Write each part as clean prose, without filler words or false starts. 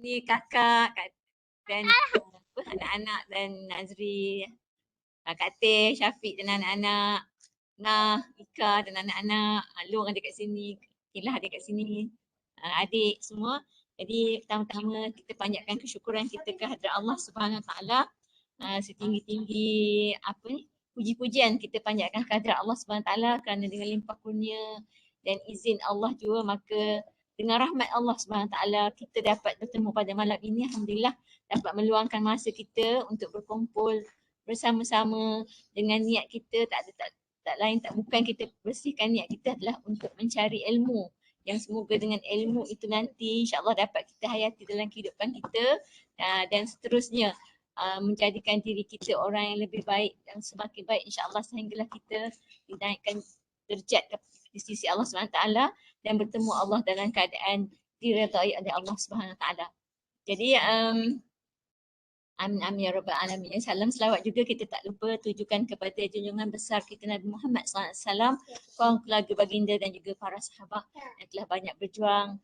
ni kakak dan anak-anak dan Nazri, Kak Teh, Syafiq dan anak-anak, Nah, Ika dan anak-anak, Long ada kat sini, Kilah ada kat sini, adik semua. Jadi pertama-tama kita panjatkan kesyukuran kita ke hadrat Allah Subhanahu Wa Taala, setinggi-tinggi apa ni, puji-pujian kita panjatkan ke hadrat Allah Subhanahu Wa Taala kerana dengan limpah kurnia dan izin Allah juga, maka dengan rahmat Allah Subhanahu Wa Taala kita dapat bertemu pada malam ini. Alhamdulillah dapat meluangkan masa kita untuk berkumpul bersama-sama dengan niat kita tak lain tak bukan kita bersihkan niat kita adalah untuk mencari ilmu yang semoga dengan ilmu itu nanti insya-Allah dapat kita hayati dalam kehidupan kita, dan seterusnya menjadikan diri kita orang yang lebih baik dan semakin baik insya-Allah sehinggalah kita dinaikkan derajat di sisi Allah SWT dan bertemu Allah dalam keadaan diredai oleh Allah SWT. Jadi amin amin ya rabbal alamin. Salam selawat juga kita tak lupa tujukan kepada junjungan besar kita Nabi Muhammad SAW, kaum keluarga baginda dan juga para sahabat yang telah banyak berjuang,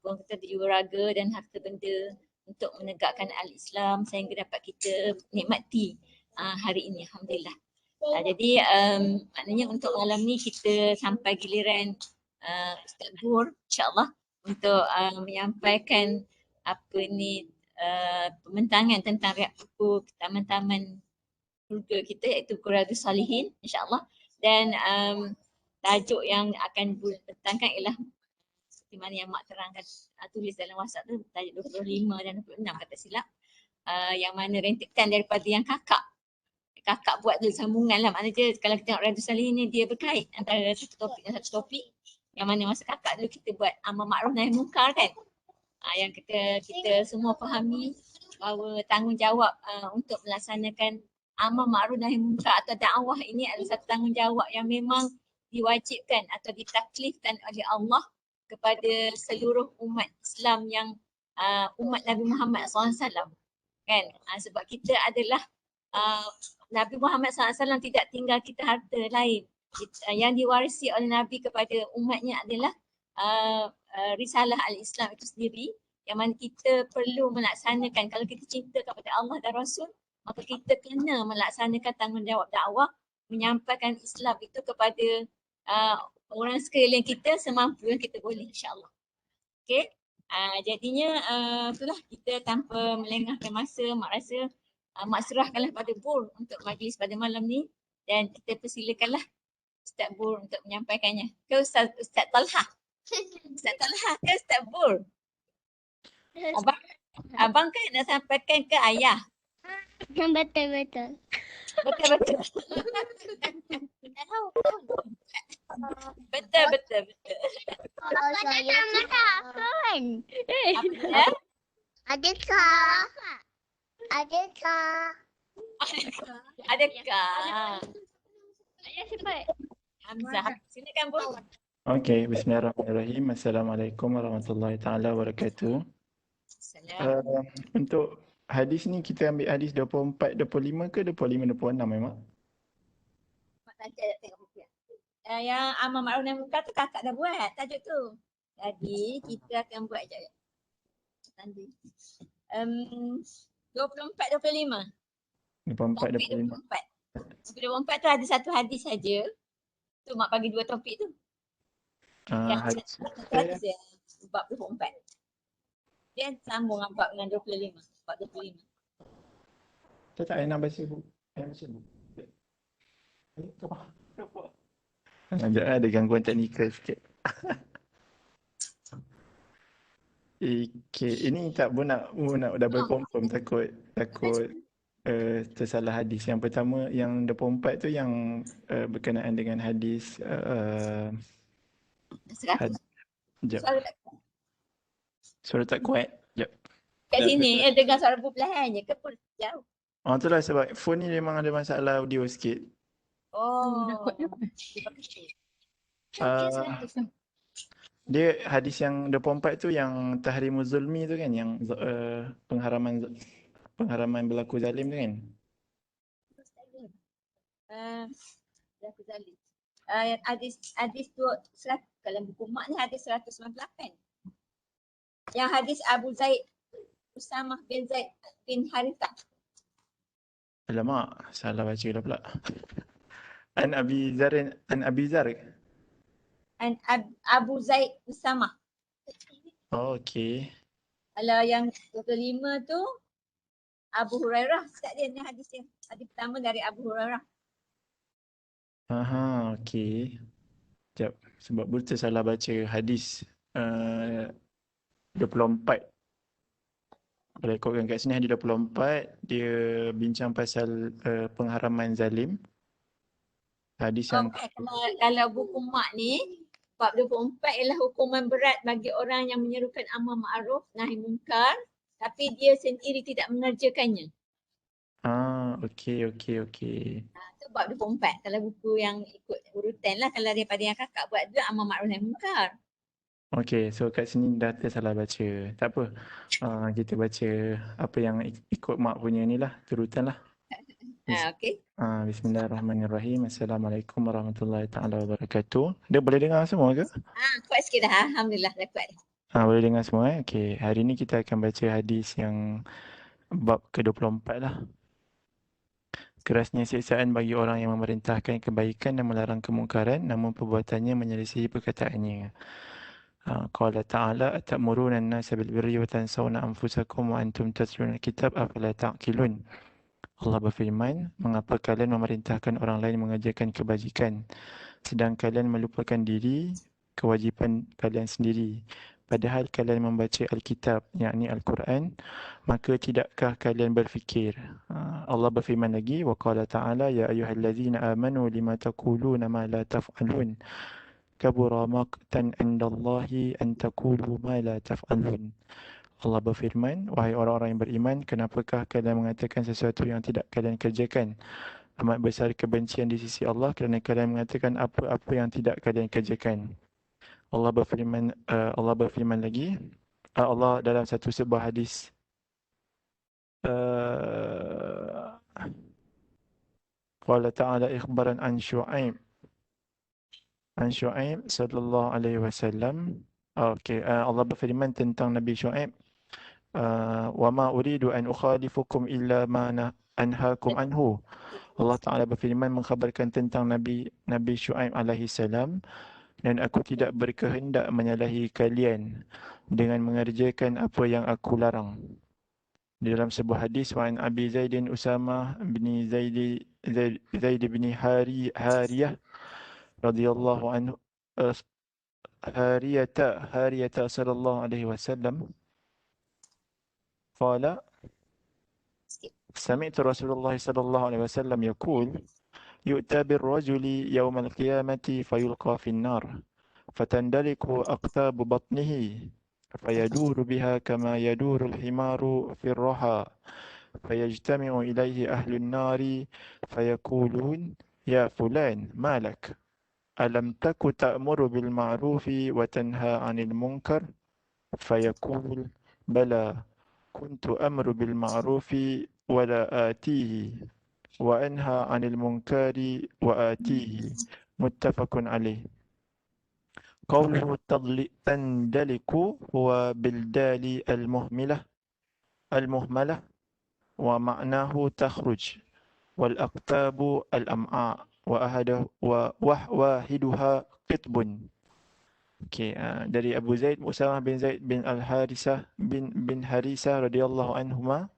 puang kita jiwa raga dan harta benda untuk menegakkan al-Islam sehingga dapat kita nikmati hari ini. Alhamdulillah. Jadi maknanya untuk malam ni kita sampai giliran Ustaz Gur insya-Allah untuk menyampaikan apa ni pembentangan tentang riak buku taman-taman surga kita iaitu Riyadhus Salihin insya-Allah, dan tajuk yang akan dibentangkan ialah seperti mana yang Mak terangkan tulis dalam WhatsApp tu, tajuk 25 dan 26 kata silap, yang mana rentikan daripada yang kakak buat tu sambungan lah, maknanya kalau kita tengok Riyadhus Salihin ni dia berkait antara satu topik dan satu topik, yang mana masa kakak dulu kita buat amar makruf nahi munkar kan, yang kita semua fahami bahawa tanggungjawab untuk melaksanakan amar makruf nahi munkar atau dakwah ini adalah satu tanggungjawab yang memang diwajibkan atau ditaklifkan oleh Allah kepada seluruh umat Islam yang umat Nabi Muhammad SAW kan, sebab kita adalah Nabi Muhammad SAW tidak tinggal kita harta lain. Yang diwarisi oleh Nabi kepada umatnya adalah risalah al-Islam itu sendiri, yang mana kita perlu melaksanakan. Kalau kita cinta kepada Allah dan Rasul, maka kita kena melaksanakan tanggungjawab dakwah, menyampaikan Islam itu kepada orang sekeliling kita semampu yang kita boleh insya-Allah. Okey. Jadinya itulah, kita tanpa melengahkan masa, Mak rasa Mak serahkanlah pada Bur untuk majlis pada malam ni, dan kita persilakanlah Ustaz Bur untuk menyampaikannya. Ke Ustaz Talha? Ustaz Talha ke Ustaz Bur? Abang kan nak sampaikan ke ayah? Betul. Betul. Betul. Kalau saya kan. Adakah? Ayah cepat. Hamzah. Silakan Bu. Okey, bismillahirrahmanirrahim. Assalamualaikum warahmatullahi taala wabarakatuh. Untuk hadis ni kita ambil hadis 24 25 ke 25 26 memang. Mak tengok buku. Yang amar makruf nahi munkar tu kakak dah buat tajuk tu. Jadi kita akan buat je. Nanti. 24 25. 24 25. 24 tu ada satu hadis saja. Tu Mak bagi dua topik tu. Hadis Hadis yang bab 24. Dia sambung bab dengan 25. Bab 25. Tak nak baca buku. Baca buku. Ada gangguan teknikal sikit. Okay, ini tak pun nak double confirm, takut tersalah hadis. Yang pertama yang 24 tu yang berkenaan dengan hadis suara tak kuat. Jap. Kat sini dengar suara perlahan je ke pun jauh. Itulah sebab phone ni memang ada masalah audio sikit. Dia hadis yang 24 tu yang tahrimuz zulmi tu kan, yang pengharaman berlaku zalim tu kan. Berlaku zalim. Hadis tu kalau buku Mak ni hadis 198. Yang hadis Abu Zaid Usamah bin Zaid bin Harithah. Alamak, salah baca dah pula. An Abi Zar, An Abi Zar. And Abu Zaid Usamah. Oh, okey. Kalau yang 25 tu Abu Hurairah. Sekejap dia ni hadis dia. Hadis pertama dari Abu Hurairah. Aha, okey. Sekejap, sebab betul salah baca hadis 24. Kalau ikutkan kat sini hadis 24, dia bincang pasal pengharaman zalim. Hadis yang Okey, kalau buku mak ni bab 24 ialah hukuman berat bagi orang yang menyerukan amar ma'ruf nahi munkar tapi dia sendiri tidak mengerjakannya. okey. Itu bab 24. Kalau buku yang ikut urutan lah, kalau daripada yang kakak buat tu amar ma'ruf nahi munkar. Okey, so kat sini dah tersalah baca. Tak apa. Kita baca apa yang ikut mak punya ni lah, turutan lah. Okey. Bismillahirrahmanirrahim. Assalamualaikum warahmatullahi taala wabarakatuh. Dia boleh dengar semua ke? Kuat sikit dah. Alhamdulillah dah kuat. Boleh dengar semua. Okey, hari ni kita akan baca hadis yang bab ke-24 lah. Kerasnya siksaan bagi orang yang memerintahkan kebaikan dan melarang kemungkaran namun perbuatannya menyelisihi perkataannya. Qala ta'ala atamuruna an-nasa bil birri wa tansawna anfusakum wa antum tatluna al-kitab afala ta'qilun. Allah berfirman, mengapa kalian memerintahkan orang lain mengerjakan kebajikan sedang kalian melupakan diri kewajipan kalian sendiri. Padahal kalian membaca Alkitab, yakni Al-Quran, maka tidakkah kalian berfikir? Allah berfirman lagi, wa qala ta'ala ya ayyuhallazina amanu lima taquluna ma la taf'alun. Kabura maqtan indallahi an taqulu ma la taf'alun. Allah berfirman, wahai orang-orang yang beriman, kenapakah kalian mengatakan sesuatu yang tidak kalian kerjakan? Amat besar kebencian di sisi Allah kerana kalian mengatakan apa-apa yang tidak kalian kerjakan. Allah berfirman lagi, Allah dalam satu sebuah hadis qala ta'ala ikhbaran an Syu'aib sallallahu alaihi wasallam. Allah berfirman tentang Nabi Syu'aib, wa ma uridu an ukhalifukum illa ma anhaakum anhu. Allah Ta'ala berfirman mengkhabarkan tentang Nabi Syu'aib alaihi salam, dan aku tidak berkehendak menyalahi kalian dengan mengerjakan apa yang aku larang. Di dalam sebuah hadis, wa an Abi Zaidin Usamah bin Zaid bin Hariyah radhiyallahu anhu, Hariyata sallallahu alaihi wasallam qala سمعت رسول الله صلى الله عليه وسلم يقول يؤتى بالرجل يوم القيامة فيلقى في النار فتندلق أقطاب بطنه فيدور بها كما يدور الحمار في الرحى فيجتمع إليه أهل النار فيقولون يا فلان ما لك ألم تك تأمر بالمعروف وتنهى عن المنكر فيقول بلى كنت أمر بالمعروف ولا آتيه وأنهى عن المنكر وآتيه متفق عليه. قوله تندلك هو بالدال المهملة ومعناه تخرج والأقطاب الأمعاء وواحدها قطب. Dari Abu Zaid Usamah bin Zaid bin Al-Harisah bin Harisah radhiyallahu anhuma.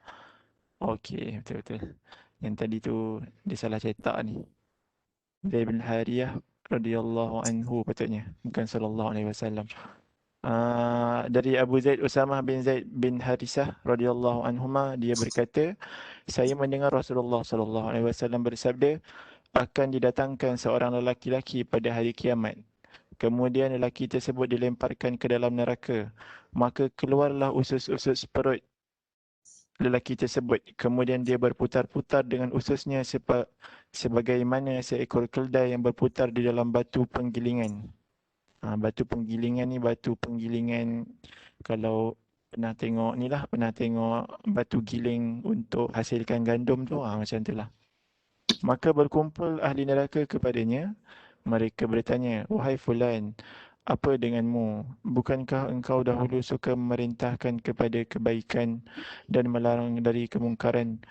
Betul. Yang tadi tu dia salah cetak ni. Zaid bin Hariyah radhiyallahu anhu patutnya, bukan sallallahu alaihi wasallam. Dari Abu Zaid Usamah bin Zaid bin Harisah radhiyallahu anhuma, dia berkata, saya mendengar Rasulullah sallallahu alaihi wasallam bersabda, akan didatangkan seorang lelaki pada hari kiamat. Kemudian lelaki tersebut dilemparkan ke dalam neraka. Maka keluarlah usus-usus perut lelaki tersebut. Kemudian dia berputar-putar dengan ususnya sebagaimana seekor keldai yang berputar di dalam batu penggilingan. Batu penggilingan ni batu penggilingan, kalau pernah tengok batu giling untuk hasilkan gandum tu, macam tu lah. Maka berkumpul ahli neraka kepadanya. Mereka bertanya, wahai fulan, apa denganmu? Bukankah engkau dahulu suka memerintahkan kepada kebaikan dan melarang dari kemungkaran?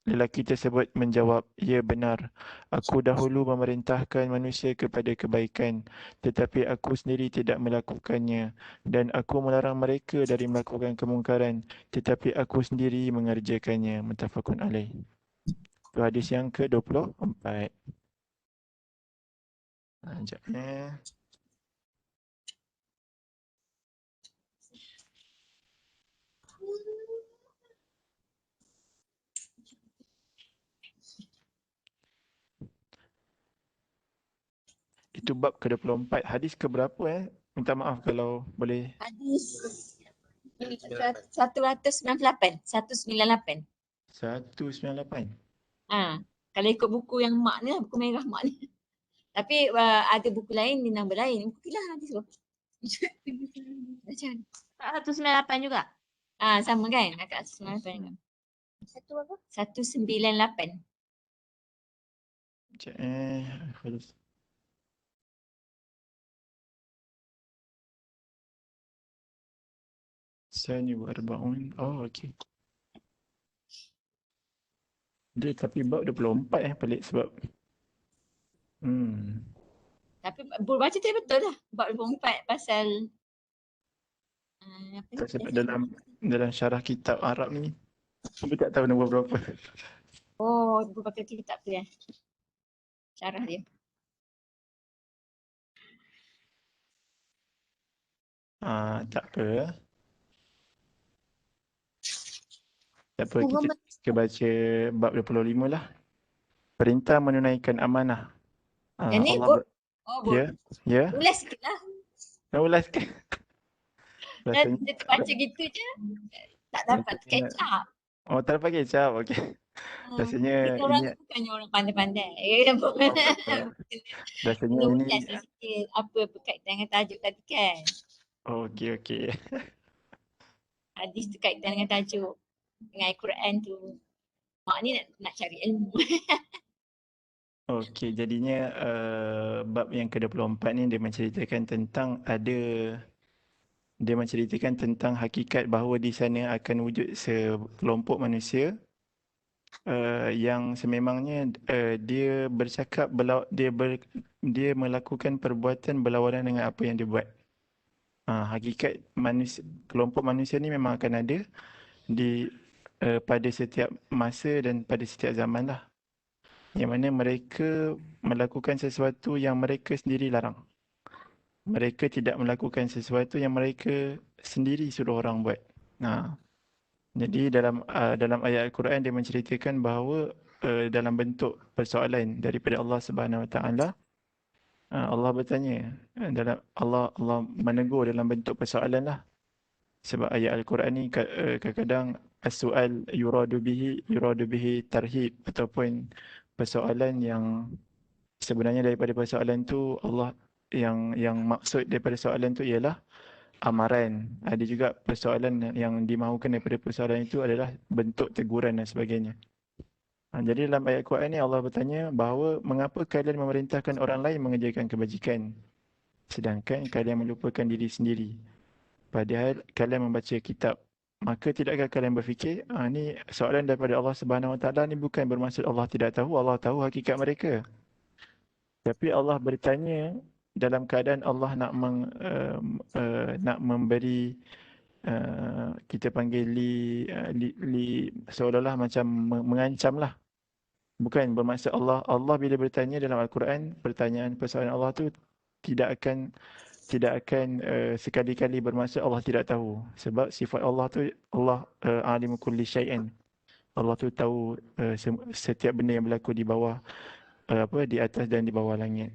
Lelaki tersebut menjawab, ya benar. Aku dahulu memerintahkan manusia kepada kebaikan, tetapi aku sendiri tidak melakukannya. Dan aku melarang mereka dari melakukan kemungkaran, tetapi aku sendiri mengerjakannya. Muttafaqun alaih. Itu hadis yang ke-24. Sekejap. Itu bab ke-24. Hadis ke berapa Minta maaf kalau boleh. Hadis 198. 198. 198. Kalau ikut buku yang mak ni, buku merah mak ni. Tapi ada buku lain ni nombor lain. Buku lah hadis tu. Macam 198 juga. sama kan? Akak 198 juga. Satu apa? 198. Sekejap Hadis. Sani wa arba'un. Oh, okey. Dia tapi bab 24 pelik sebab Tapi baca tu betul lah. Bab 24 pasal apa ni? sebab dalam syarah kitab Arab ni aku tak tahu nombor berapa. Oh, buku pakai kitab tu ya. Syarah dia. Tak apa. Tak apa, kita baca bab 25 lah. Perintah menunaikan amanah. Yang ni Allah Ya. ulas sikit lah. Ulas ke? Dan dia baca gitu je. Tak dapat catch up. Oh, tak dapat kecap. Okey. Rasanya kita orang ini ni bukannya orang pandai-pandai. rasanya Kena ini ulas sikit apa berkaitan dengan tajuk tadi kan. okey. Hadis tu kaitan dengan tajuk. Dengan Al-Quran tu. Mak ni nak cari ilmu. Okey, jadinya bab yang ke-24 ni dia menceritakan tentang hakikat bahawa di sana akan wujud sekelompok manusia yang sememangnya dia bercakap dia melakukan perbuatan berlawanan dengan apa yang dia buat. Hakikat kelompok manusia ni memang akan ada pada setiap masa dan pada setiap zaman lah. Yang mana mereka melakukan sesuatu yang mereka sendiri larang. Mereka tidak melakukan sesuatu yang mereka sendiri suruh orang buat. Jadi dalam ayat Al-Quran dia menceritakan bahawa dalam bentuk persoalan daripada Allah Subhanahu Wa Taala, Allah bertanya, Allah menegur dalam bentuk persoalan lah. Sebab ayat Al-Quran ni kadang-kadang as-su'al yuradu bihi tarhib, ataupun persoalan yang sebenarnya daripada persoalan tu Allah yang maksud daripada soalan tu ialah amaran. Ada juga persoalan yang dimahukan daripada persoalan itu adalah bentuk teguran dan sebagainya. Jadi dalam ayat Quran ni Allah bertanya bahawa mengapa kalian memerintahkan orang lain mengerjakan kebajikan sedangkan kalian melupakan diri sendiri. Padahal kalian membaca kitab. Maka tidakkah kalian berfikir, ni soalan daripada Allah Subhanahu Wa Taala ni bukan bermaksud Allah tidak tahu, Allah tahu hakikat mereka. Tapi Allah bertanya dalam keadaan Allah nak memberi kita panggil seolah-olah macam mengancam lah. Bukan bermaksud Allah bila bertanya dalam Al-Quran, persoalan Allah tu tidak akan sekali-kali bermaksud Allah tidak tahu. Sebab sifat Allah tu Allah alimu kulli syai'in. Allah tu tahu setiap benda yang berlaku di bawah di atas dan di bawah langit.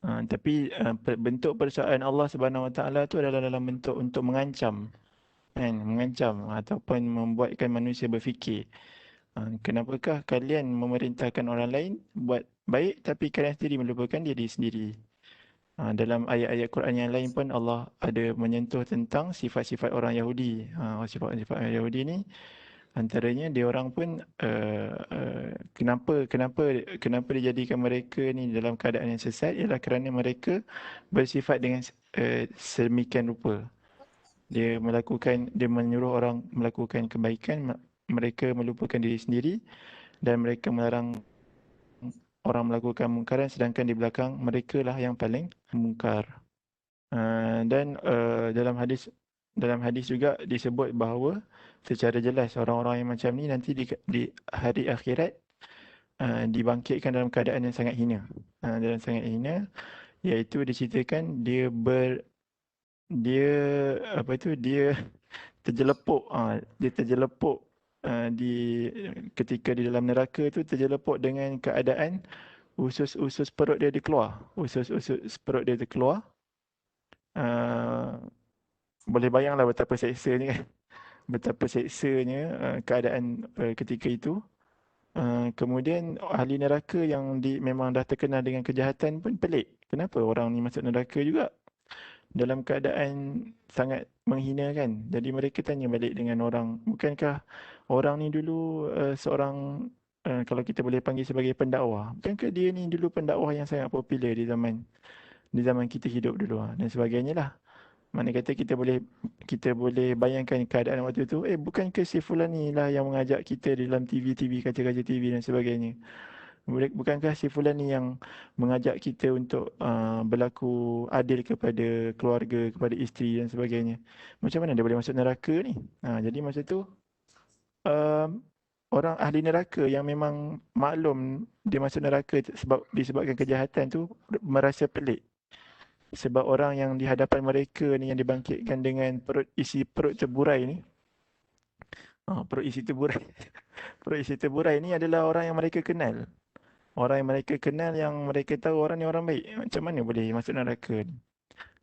Tapi bentuk persoalan Allah Subhanahu Wa Taala tu adalah dalam bentuk untuk mengancam, mengancam ataupun membuatkan manusia berfikir. Kenapakah kalian memerintahkan orang lain buat baik tapi kalian sendiri melupakan diri sendiri? Dalam ayat-ayat Quran yang lain pun Allah ada menyentuh tentang sifat-sifat orang Yahudi. Sifat-sifat orang Yahudi ni Antaranya dia orang pun kenapa dijadikan mereka ni dalam keadaan yang sesat ialah kerana mereka bersifat dengan sedemikian rupa. Dia menyuruh orang melakukan kebaikan, mereka melupakan diri sendiri dan mereka melarang orang melakukan mungkaran sedangkan di belakang mereka lah yang paling mungkar. Dan dalam hadis juga disebut bahawa secara jelas orang-orang yang macam ni nanti di hari akhirat dibangkitkan dalam keadaan yang sangat hina. Dalam sangat hina, iaitu diceritakan dia apa tu dia terjelepuk dia terjelepuk ketika di dalam neraka tu terjelepuk dengan keadaan usus-usus perut dia dikeluar. Usus-usus perut dia terkeluar. Boleh bayanglah betapa seksanya kan. Betapa seksanya keadaan ketika itu. Kemudian ahli neraka yang memang dah terkenal dengan kejahatan pun pelik. Kenapa orang ni masuk neraka juga dalam keadaan sangat menghinakan. Jadi mereka tanya balik dengan orang, bukankah orang ni dulu seorang kalau kita boleh panggil sebagai pendakwah, bukankah dia ni dulu pendakwah yang sangat popular di zaman kita hidup dulu dan sebagainya lah. Mana kata kita boleh bayangkan keadaan waktu tu, bukankah si fulan ni lah yang mengajak kita di dalam TV, kaca-kaca TV dan sebagainya. Bukankah si fulan ni yang mengajak kita untuk berlaku adil kepada keluarga, kepada isteri dan sebagainya. Macam mana dia boleh masuk neraka ni? Jadi masa tu orang ahli neraka yang memang maklum dia masuk neraka disebabkan kejahatan tu merasa pelik. Sebab orang yang di hadapan mereka ni yang dibangkitkan dengan perut terburai ni. Perut isi terburai. Perut isi terburai ni adalah orang yang mereka kenal. Orang yang mereka kenal yang mereka tahu orang ni orang baik. Macam mana boleh masuk neraka ni?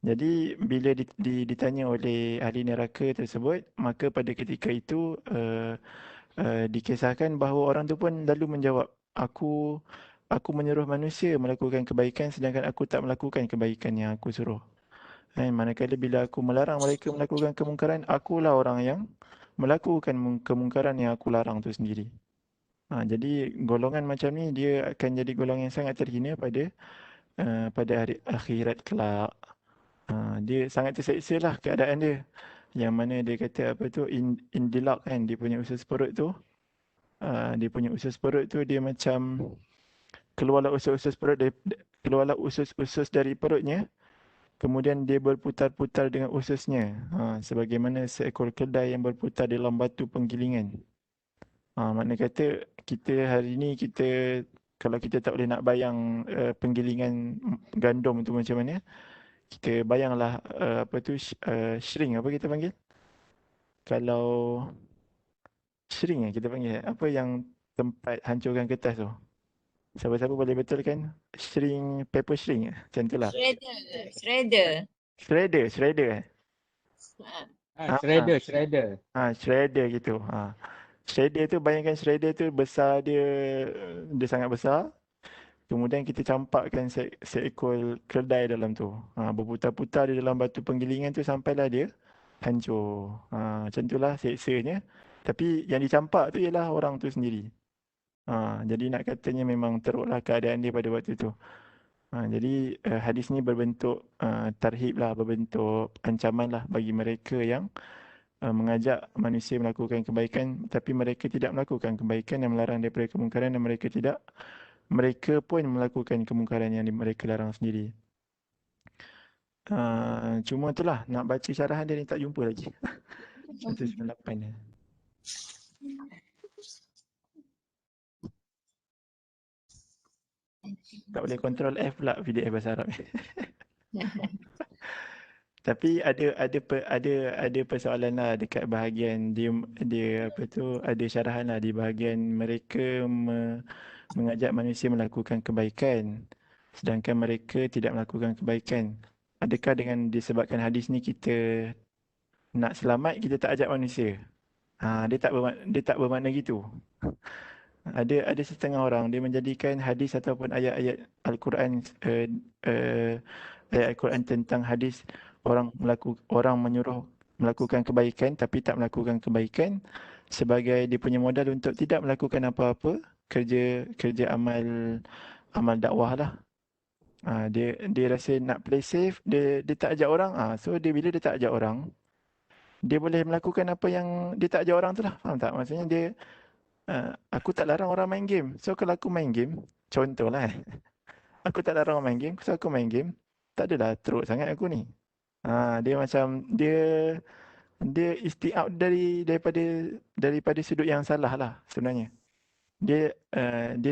Jadi bila ditanya oleh ahli neraka tersebut, maka pada ketika itu dikisahkan bahawa orang tu pun lalu menjawab, Aku menyuruh manusia melakukan kebaikan sedangkan aku tak melakukan kebaikan yang aku suruh. Manakala bila aku melarang mereka melakukan kemungkaran, akulah orang yang melakukan kemungkaran yang aku larang tu sendiri. Jadi golongan macam ni dia akan jadi golongan yang sangat terhina pada hari akhirat kelak. Dia sangat terseksa lah keadaan dia. Yang mana dia kata apa tu, indilak kan, dia punya usus perut tu. Dia macam keluarlah usus-usus dari perutnya, kemudian dia berputar-putar dengan ususnya, sebagaimana seekor keldai yang berputar dalam batu penggilingan. Makna kata kita hari ni kalau kita tak boleh nak bayang penggilingan gandum tu macam mana, kita bayanglah shrink apa kita panggil? Kalau shrink kita panggil apa yang tempat hancurkan kertas tu? Siapa-siapa boleh betulkan? Paper shrink macam tu lah. Shredder. Shredder. Shredder. Shredder gitu. Shredder tu, bayangkan shredder tu besar dia sangat besar. Kemudian kita campakkan seekor keldai dalam tu. Berputar-putar di dalam batu penggilingan tu sampailah dia hancur. Macam itulah seksanya. Tapi yang dicampak tu ialah orang tu sendiri. Jadi nak katanya memang teruklah keadaan dia pada waktu tu. Jadi hadis ni berbentuk tarhib lah, berbentuk ancaman lah bagi mereka yang mengajak manusia melakukan kebaikan tapi mereka tidak melakukan kebaikan dan melarang daripada kemungkaran dan mereka pun melakukan kemungkaran yang mereka larang sendiri. Cuma itulah, nak baca syarahan dia ni tak jumpa lagi. 198 tak boleh control F pula PDF bahasa Arab. Tapi ada persoalan lah dekat bahagian dia ada syarahan lah di bahagian mereka mengajak manusia melakukan kebaikan sedangkan mereka tidak melakukan kebaikan. Adakah dengan disebabkan hadis ni kita nak selamat, kita tak ajak manusia? Dia tak bermakna gitu. Ada setengah orang dia menjadikan hadis ataupun ayat-ayat Al-Quran ayat Al-Quran tentang hadis orang menyuruh melakukan kebaikan tapi tak melakukan kebaikan sebagai dia punya modal untuk tidak melakukan apa-apa kerja amal dakwah lah. Dia rasa nak play safe, dia tak ajak orang. So bila dia tak ajak orang, dia boleh melakukan apa yang dia tak ajak orang tu lah. Faham tak? Maksudnya dia, aku tak larang orang main game. So kalau aku main game, contohlah aku tak larang orang main game, so aku main game, tak adalah teruk sangat aku ni. Dia macam dia istiak daripada sudut yang salah lah sebenarnya. Dia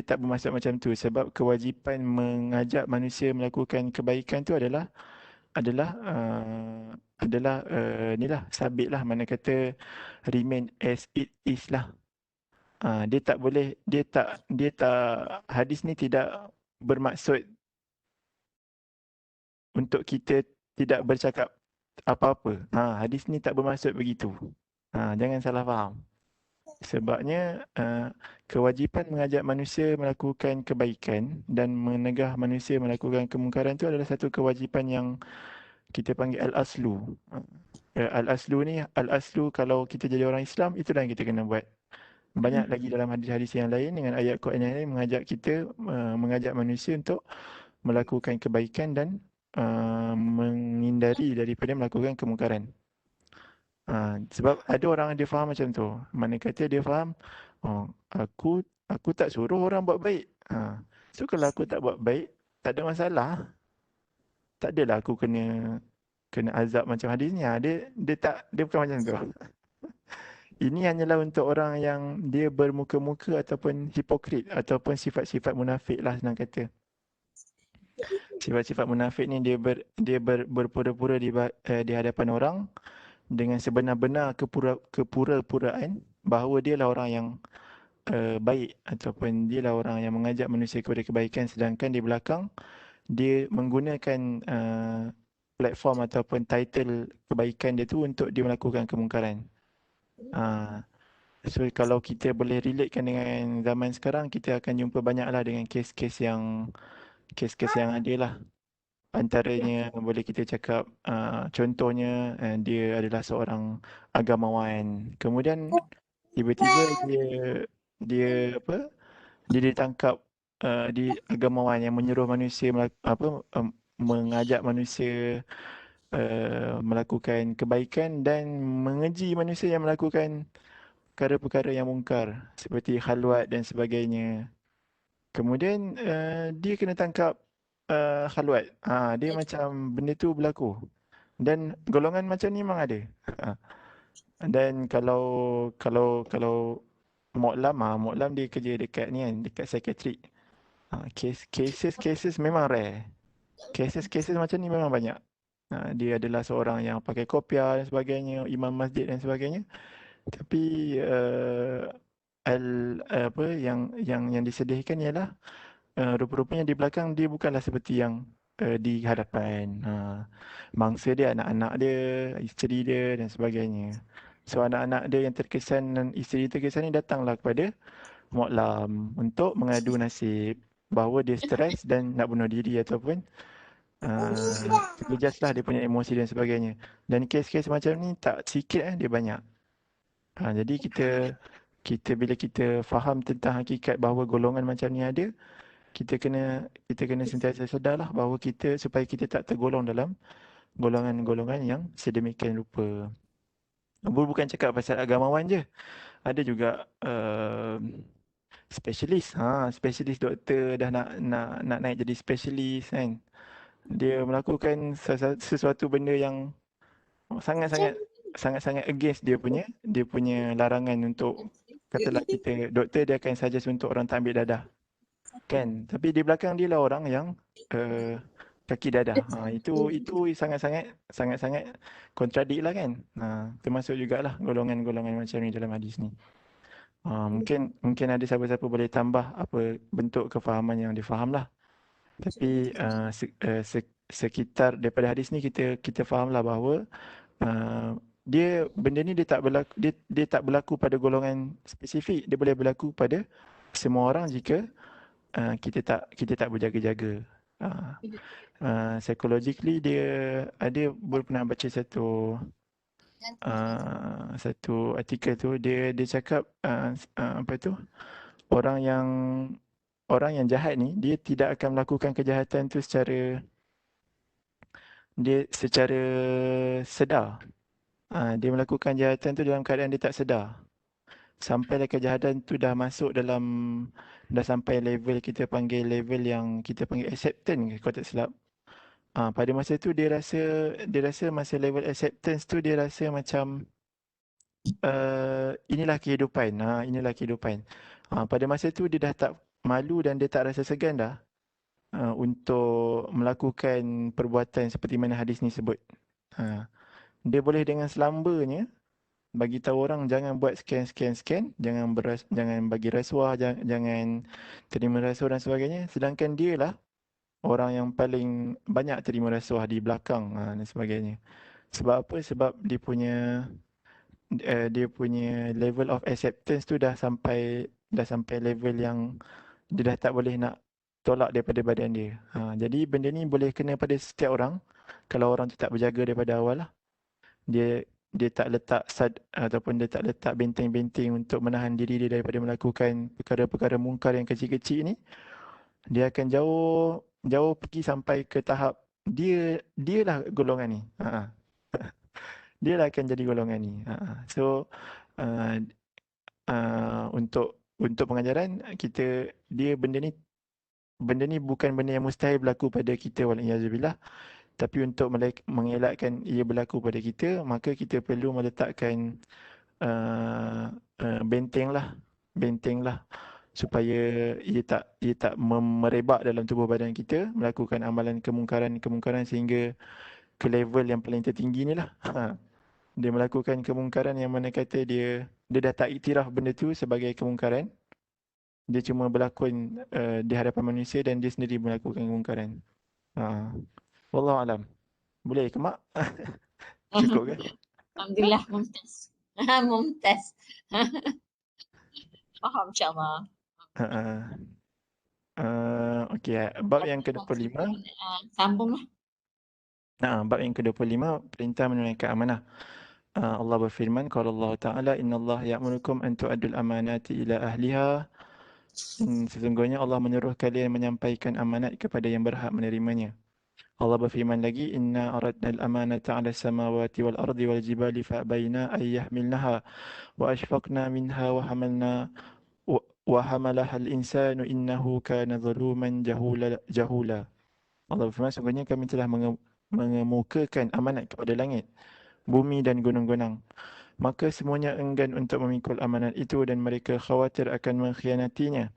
tak bermaksud macam tu sebab kewajipan mengajak manusia melakukan kebaikan tu inilah sabit lah, mana kata remain as it is lah. Dia tak boleh, hadis ni tidak bermaksud untuk kita tidak bercakap apa-apa. Hadis ni tak bermaksud begitu. Jangan salah faham. Sebabnya kewajipan mengajak manusia melakukan kebaikan dan menegah manusia melakukan kemungkaran itu adalah satu kewajipan yang kita panggil al-aslu. Al-aslu kalau kita jadi orang Islam, itulah yang kita kena buat. Banyak lagi dalam hadis-hadis yang lain dengan ayat Quran yang lain mengajak manusia untuk melakukan kebaikan dan menghindari daripada melakukan kemungkaran. Sebab ada orang dia faham macam tu. Mana kata dia faham, aku tak suruh orang buat baik. So kalau aku tak buat baik, tak ada masalah. Tak adalah aku kena azab macam hadis ni. Dia bukan macam tu. Ini hanyalah untuk orang yang dia bermuka-muka ataupun hipokrit ataupun sifat-sifat munafik lah senang kata. Sifat-sifat munafik ni dia berpura-pura di hadapan orang dengan sebenar-benar kepura-puraan bahawa dialah orang yang baik ataupun dialah orang yang mengajak manusia kepada kebaikan, sedangkan di belakang dia menggunakan platform ataupun title kebaikan dia tu untuk dia melakukan kemungkaran. So kalau kita boleh relatekan dengan zaman sekarang, kita akan jumpa banyaklah dengan kes-kes yang ada lah. Antaranya boleh kita cakap contohnya dia adalah seorang agamawan. Kemudian tiba-tiba dia ditangkap di agamawan yang menyuruh manusia mengajak manusia melakukan kebaikan dan mengeji manusia yang melakukan perkara-perkara yang mungkar seperti khalwat dan sebagainya. Kemudian dia kena tangkap khalwat. Dia macam benda tu berlaku. Dan golongan macam ni memang ada. Dan kalau Mu'lam dia kerja dekat ni kan, dekat psychiatric. Cases memang rare. Cases macam ni memang banyak. Dia adalah seorang yang pakai kopiah dan sebagainya, imam masjid dan sebagainya. Tapi yang disedihkan ialah rupa-rupanya di belakang dia bukanlah seperti yang di hadapan. Mangsa dia, anak-anak dia, isteri dia dan sebagainya. So anak-anak dia yang terkesan dan isteri terkesan ni datanglah kepada Mu'lam untuk mengadu nasib bahawa dia stres dan nak bunuh diri ataupun terjejaslah dia punya emosi dan sebagainya. Dan kes-kes macam ni tak sikit dia banyak. Jadi kita bila kita faham tentang hakikat bahawa golongan macam ni ada, kita kena sentiasa sedarlah bahawa supaya kita tak tergolong dalam golongan-golongan yang sedemikian rupa. Bukan cakap pasal agamawan je. Ada juga specialist. Specialist doktor dah nak naik jadi specialist kan. Dia melakukan sesuatu benda yang sangat-sangat against dia punya larangan untuk, katalah kita doktor, dia akan suggest untuk orang tak ambil dadah. Kan? Tapi di belakang dia lah orang yang kaki dadah. Itu sangat-sangat kontradik lah kan. Termasuk jugalah golongan-golongan macam ni dalam hadis ni. Mungkin ada siapa-siapa boleh tambah apa bentuk kefahaman yang difaham lah. Tapi sekitar daripada hadis ni kita fahamlah bahawa benda ni dia tak berlaku pada golongan spesifik. Dia boleh berlaku pada semua orang jika kita tak berjaga-jaga. Psychologically dia pernah baca satu satu artikel tu dia cakap apa tu, orang yang jahat ni dia tidak akan melakukan kejahatan tu secara sedar. Dia melakukan kejahatan tu dalam keadaan dia tak sedar. Sampailah kejahatan tu dah sampai level kita panggil acceptance kalau tak silap. Pada masa tu dia rasa masa level acceptance tu dia rasa macam inilah kehidupan. Inilah kehidupan. Pada masa tu dia dah tak malu dan dia tak rasa segan dah untuk melakukan perbuatan seperti mana hadis ni sebut. Dia boleh dengan selambanya bagi tahu orang jangan buat scan, jangan bagi rasuah, jangan terima rasuah dan sebagainya. Sedangkan dia lah orang yang paling banyak terima rasuah di belakang dan sebagainya. Sebab apa? Sebab dia punya level of acceptance tu dah sampai level yang dia dah tak boleh nak tolak daripada badan dia. Jadi benda ni boleh kena pada setiap orang kalau orang tu tak berjaga daripada awal lah. Dia tak letak ataupun dia tak letak benteng-benteng untuk menahan diri dia daripada melakukan perkara-perkara mungkar yang kecil-kecil ni, dia akan jauh pergi sampai ke tahap dia lah golongan ni. Dia lah akan jadi golongan ni. So untuk pengajaran kita, benda ni bukan benda yang mustahil berlaku pada kita, wal-iyazubillah. Tapi untuk mengelakkan ia berlaku pada kita, maka kita perlu meletakkan benteng lah supaya ia tak merebak dalam tubuh badan kita, melakukan amalan kemungkaran sehingga ke level yang paling tertinggi ni lah. Dia melakukan kemungkaran yang mana kata dia dah tak iktiraf benda tu sebagai kemungkaran. Dia cuma berlakon di hadapan manusia dan dia sendiri melakukan kemungkaran. Wallahu alam. Boleh ke mak? Cukup ke? Alhamdulillah, mumtaz. Mumtaz. Faham insyaAllah. Okey, bab yang ke-25. Sambunglah. Bab yang ke-25, perintah menunaikan amanah. Allah berfirman, qala Allah Ta'ala, innallaha ya'murukum an tu'addul amanati ila ahliha. Sesungguhnya Allah menyuruh kalian menyampaikan amanat kepada yang berhak menerimanya. Allah berfirman lagi, inna aradna al-amanata 'ala as-samawati wal ardi wal jibali fa'bayna an yahmilnaha wa ashfaqna minha wa hamalaha al-insanu innahu kana zaluman jahula. Allah berfirman, sesungguhnya kami telah mengemukakan amanat kepada langit, bumi dan gunung-gunung. Maka semuanya enggan untuk memikul amanat itu dan mereka khawatir akan mengkhianatinya.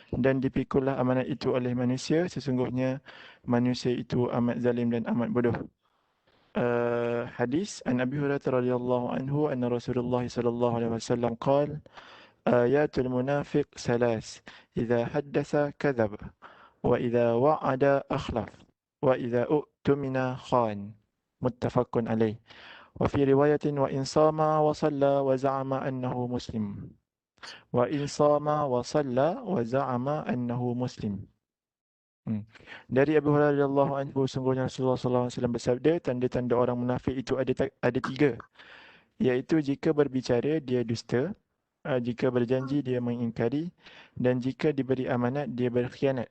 Dan dipikullah amanat itu oleh manusia, sesungguhnya manusia itu amat zalim dan amat bodoh. Hadis an Abi Hurairah radhiyallahu anhu anna Rasulullah sallallahu alaihi wasallam qala ayatul munafiq salas idza haddasa kadzab wa idza wa'ada akhlaf wa idza u'tumina khan. Muttafaqun alaih. Wa fi riwayatin wa in sama wa salla wa za'ama annahu muslim. Wa in sama wa salla wa za'ama annahu muslim. Dari Abu Hurairah radhiyallahu anhu, sungguhnya Rasulullah sallallahu alaihi wasallam bersabda, tanda-tanda orang munafik itu ada tiga, iaitu jika berbicara dia dusta, jika berjanji dia mengingkari, dan jika diberi amanat dia berkhianat.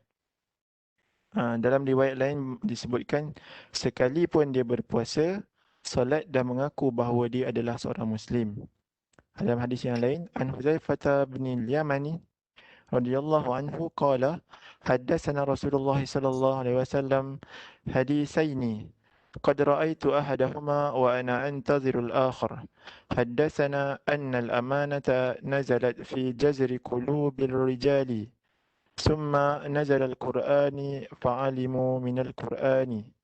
Dalam riwayat lain disebutkan, sekalipun dia berpuasa, solat dan mengaku bahawa dia adalah seorang Muslim. Dalam hadis yang lain, an Huzaifah bin al-Yamani radhiyallahu anhu qala, haddatsana Rasulullah sallallahu alaihi wasallam haditsaini qad ra'aitu ahadahuma wa ana antaziru al-akhar. Haddatsana anna al-amanata nazalat fi jazri qulubil rijali thumma nazala al-Qur'ani fa'alimu min al-Qur'ani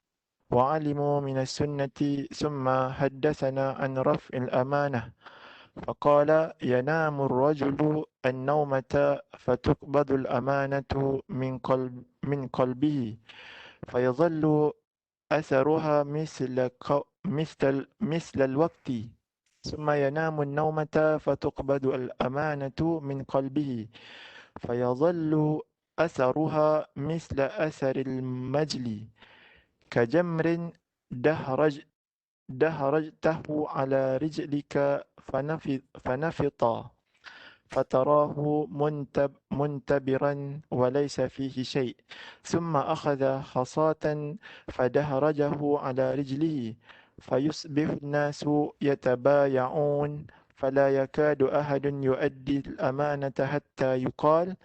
وعلموا من السنة ثم حدثنا عن رفع الأمانة فقال ينام الرجل النومة فتقبض الأمانة من قلبه فيظل أثرها مثل الوقت ثم ينام النومة فتقبض الأمانة من قلبه فيظل أثرها مثل أثر المجل كجمر دهرجته على رجلك فنفط فتراه منتبرا وليس فيه شيء، ثم أخذ حصاة فدهرجه على رجله، فيصبح الناس يتبايعون فلا يكاد أحد يؤدي الأمانة حتى يقال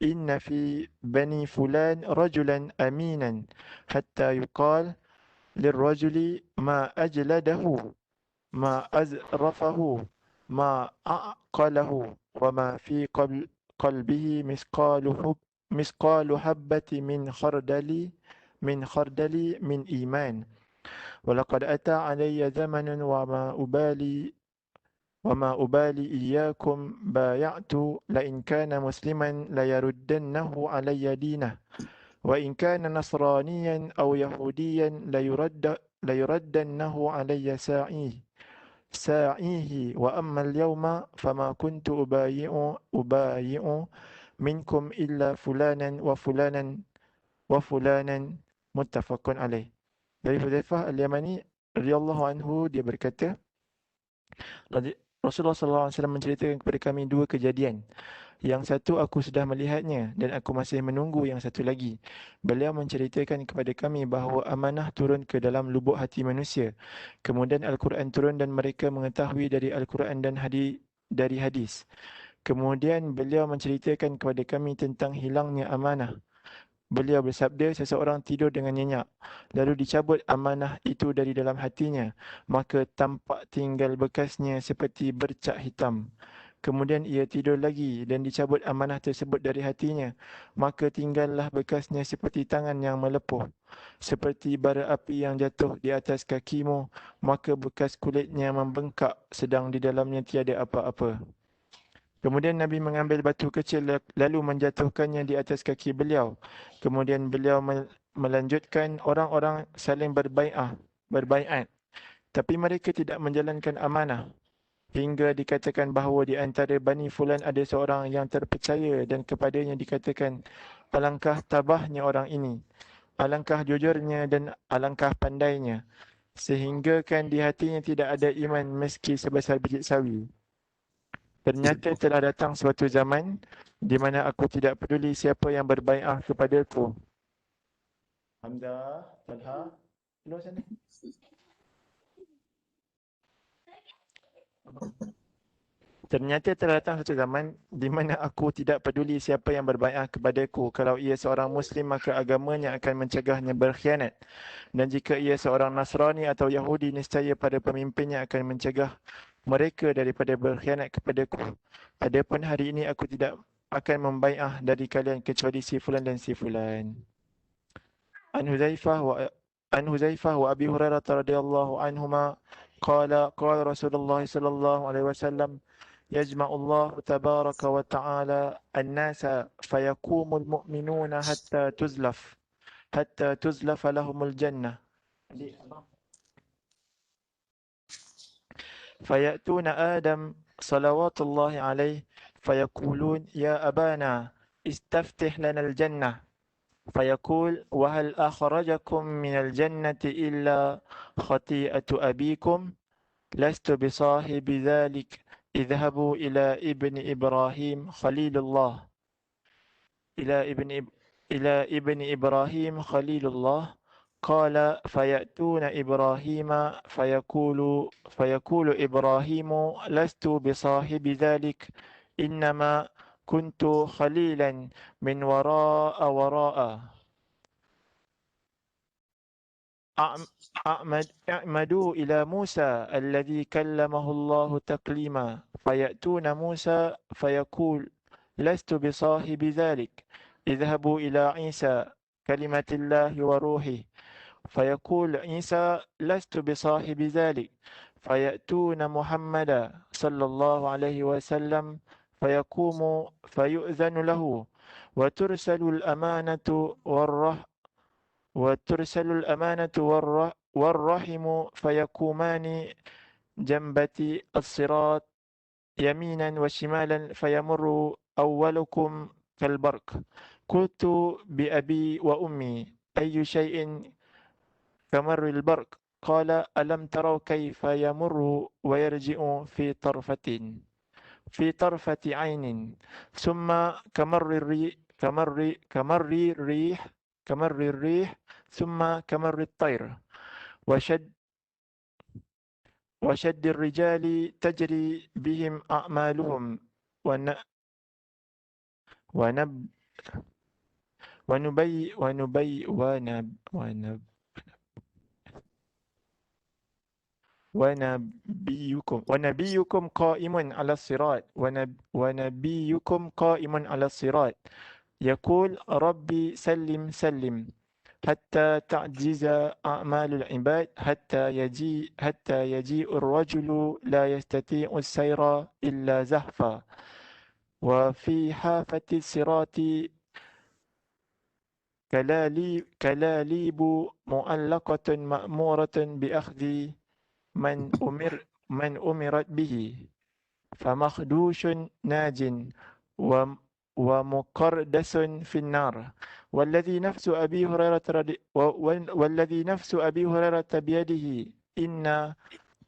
إن في بني فلان رجلا أمينا، حتى يقال للرجل ما أجلده ما أزرفه ما أعقله وما في قلبه مثقال حبة من خردل من إيمان. ولقد أتى علي زمن وما أبالي إياكم بايعت، لئن كان مسلما ليردنه علي دينه، وإن كان نصرانيا أو يهوديا ليردنه علي ساعيه. وأما اليوم فما كنت أبايع منكم إلا فلانا وفلانا متفق عليه. Dari Hudzaifah Al-Yamani radhiyallahu anhu, dia berkata, Rasulullah SAW menceritakan kepada kami dua kejadian. Yang satu aku sudah melihatnya dan aku masih menunggu yang satu lagi. Beliau menceritakan kepada kami bahawa amanah turun ke dalam lubuk hati manusia. Kemudian Al-Quran turun dan mereka mengetahui dari Al-Quran dan dari hadis. Kemudian beliau menceritakan kepada kami tentang hilangnya amanah. Beliau bersabda, seseorang tidur dengan nyenyak, lalu dicabut amanah itu dari dalam hatinya, maka tampak tinggal bekasnya seperti bercak hitam. Kemudian ia tidur lagi dan dicabut amanah tersebut dari hatinya, maka tinggallah bekasnya seperti tangan yang melepuh. Seperti bara api yang jatuh di atas kakimu, maka bekas kulitnya membengkak sedang di dalamnya tiada apa-apa. Kemudian Nabi mengambil batu kecil lalu menjatuhkannya di atas kaki beliau. Kemudian beliau melanjutkan, orang-orang saling berbaiat. Tapi mereka tidak menjalankan amanah. Hingga dikatakan bahawa di antara Bani Fulan ada seorang yang terpercaya dan kepadanya dikatakan, alangkah tabahnya orang ini, alangkah jujurnya dan alangkah pandainya. Sehingga kan di hatinya tidak ada iman meski sebesar biji sawi. Ternyata telah datang suatu zaman di mana aku tidak peduli siapa yang berbaiat kepadaku. Hamzah, Talha, keluar sana. Ternyata telah datang satu zaman di mana aku tidak peduli siapa yang berbaiat kepadaku. Kalau ia seorang Muslim, maka agamanya akan mencegahnya berkhianat. Dan jika ia seorang Nasrani atau Yahudi, niscaya pada pemimpinnya akan mencegah mereka daripada berkhianat kepadaku. Adapun hari ini aku tidak akan membaiat dari kalian kecuali si fulan dan si fulan. An Huzaifah wa Abi Hurairah radhiyallahu anhuma qala Rasulullah sallallahu alaihi wasallam يجمع الله تبارك وتعالى الناس فيقوم المؤمنون حتى تزلف لهم الجنة فيأتون آدم صلوات الله عليه فيقولون يا أبانا استفتح لنا الجنة فيقول وهل أخرجكم من الجنة إلا خطيئة أبيكم لست بصاحب ذلك اذهبوا إلى ابن إبراهيم خليل الله إلى ابن إبراهيم خليل الله قال فيأتون إبراهيم فيقول إبراهيم لست بصاحب ذلك إنما كنت خليلا من وراء أعمدوا إلى موسى الذي كلمه الله تكليما فيأتون موسى فيقول لست بصاحب ذلك اذهبوا إلى عيسى كلمة الله وروحه فيقول عيسى لست بصاحب ذلك فيأتون محمدا صلى الله عليه وسلم فيقوم فيؤذن له وترسل الأمانة والرحم فيقومان جنبتي الصراط يمينا وشمالا فيمر أولكم كالبرق قلت بأبي وأمي أي شيء كمر البرق قال ألم تروا كيف يمر ويرجع في طرفة عين ثم كمر الريح ثم كمر الطير وشد الرجال تجري بهم أعمالهم ونب ونبي ونبي ونب ونب ونبيكم قائم على الصراط ونبيكم قائم على الصراط يقول ربي سلم سلم حتى تعجز أعمال العباد حتى يجيء الرجل لا يستطيع السير إلا زحفا وفي حافة الصراط كلاليب معلقة مأمورة بأخذ من أمرت به فمخدوش ناج ومقردس في النار والذي نفس أبي هريرة بيده إن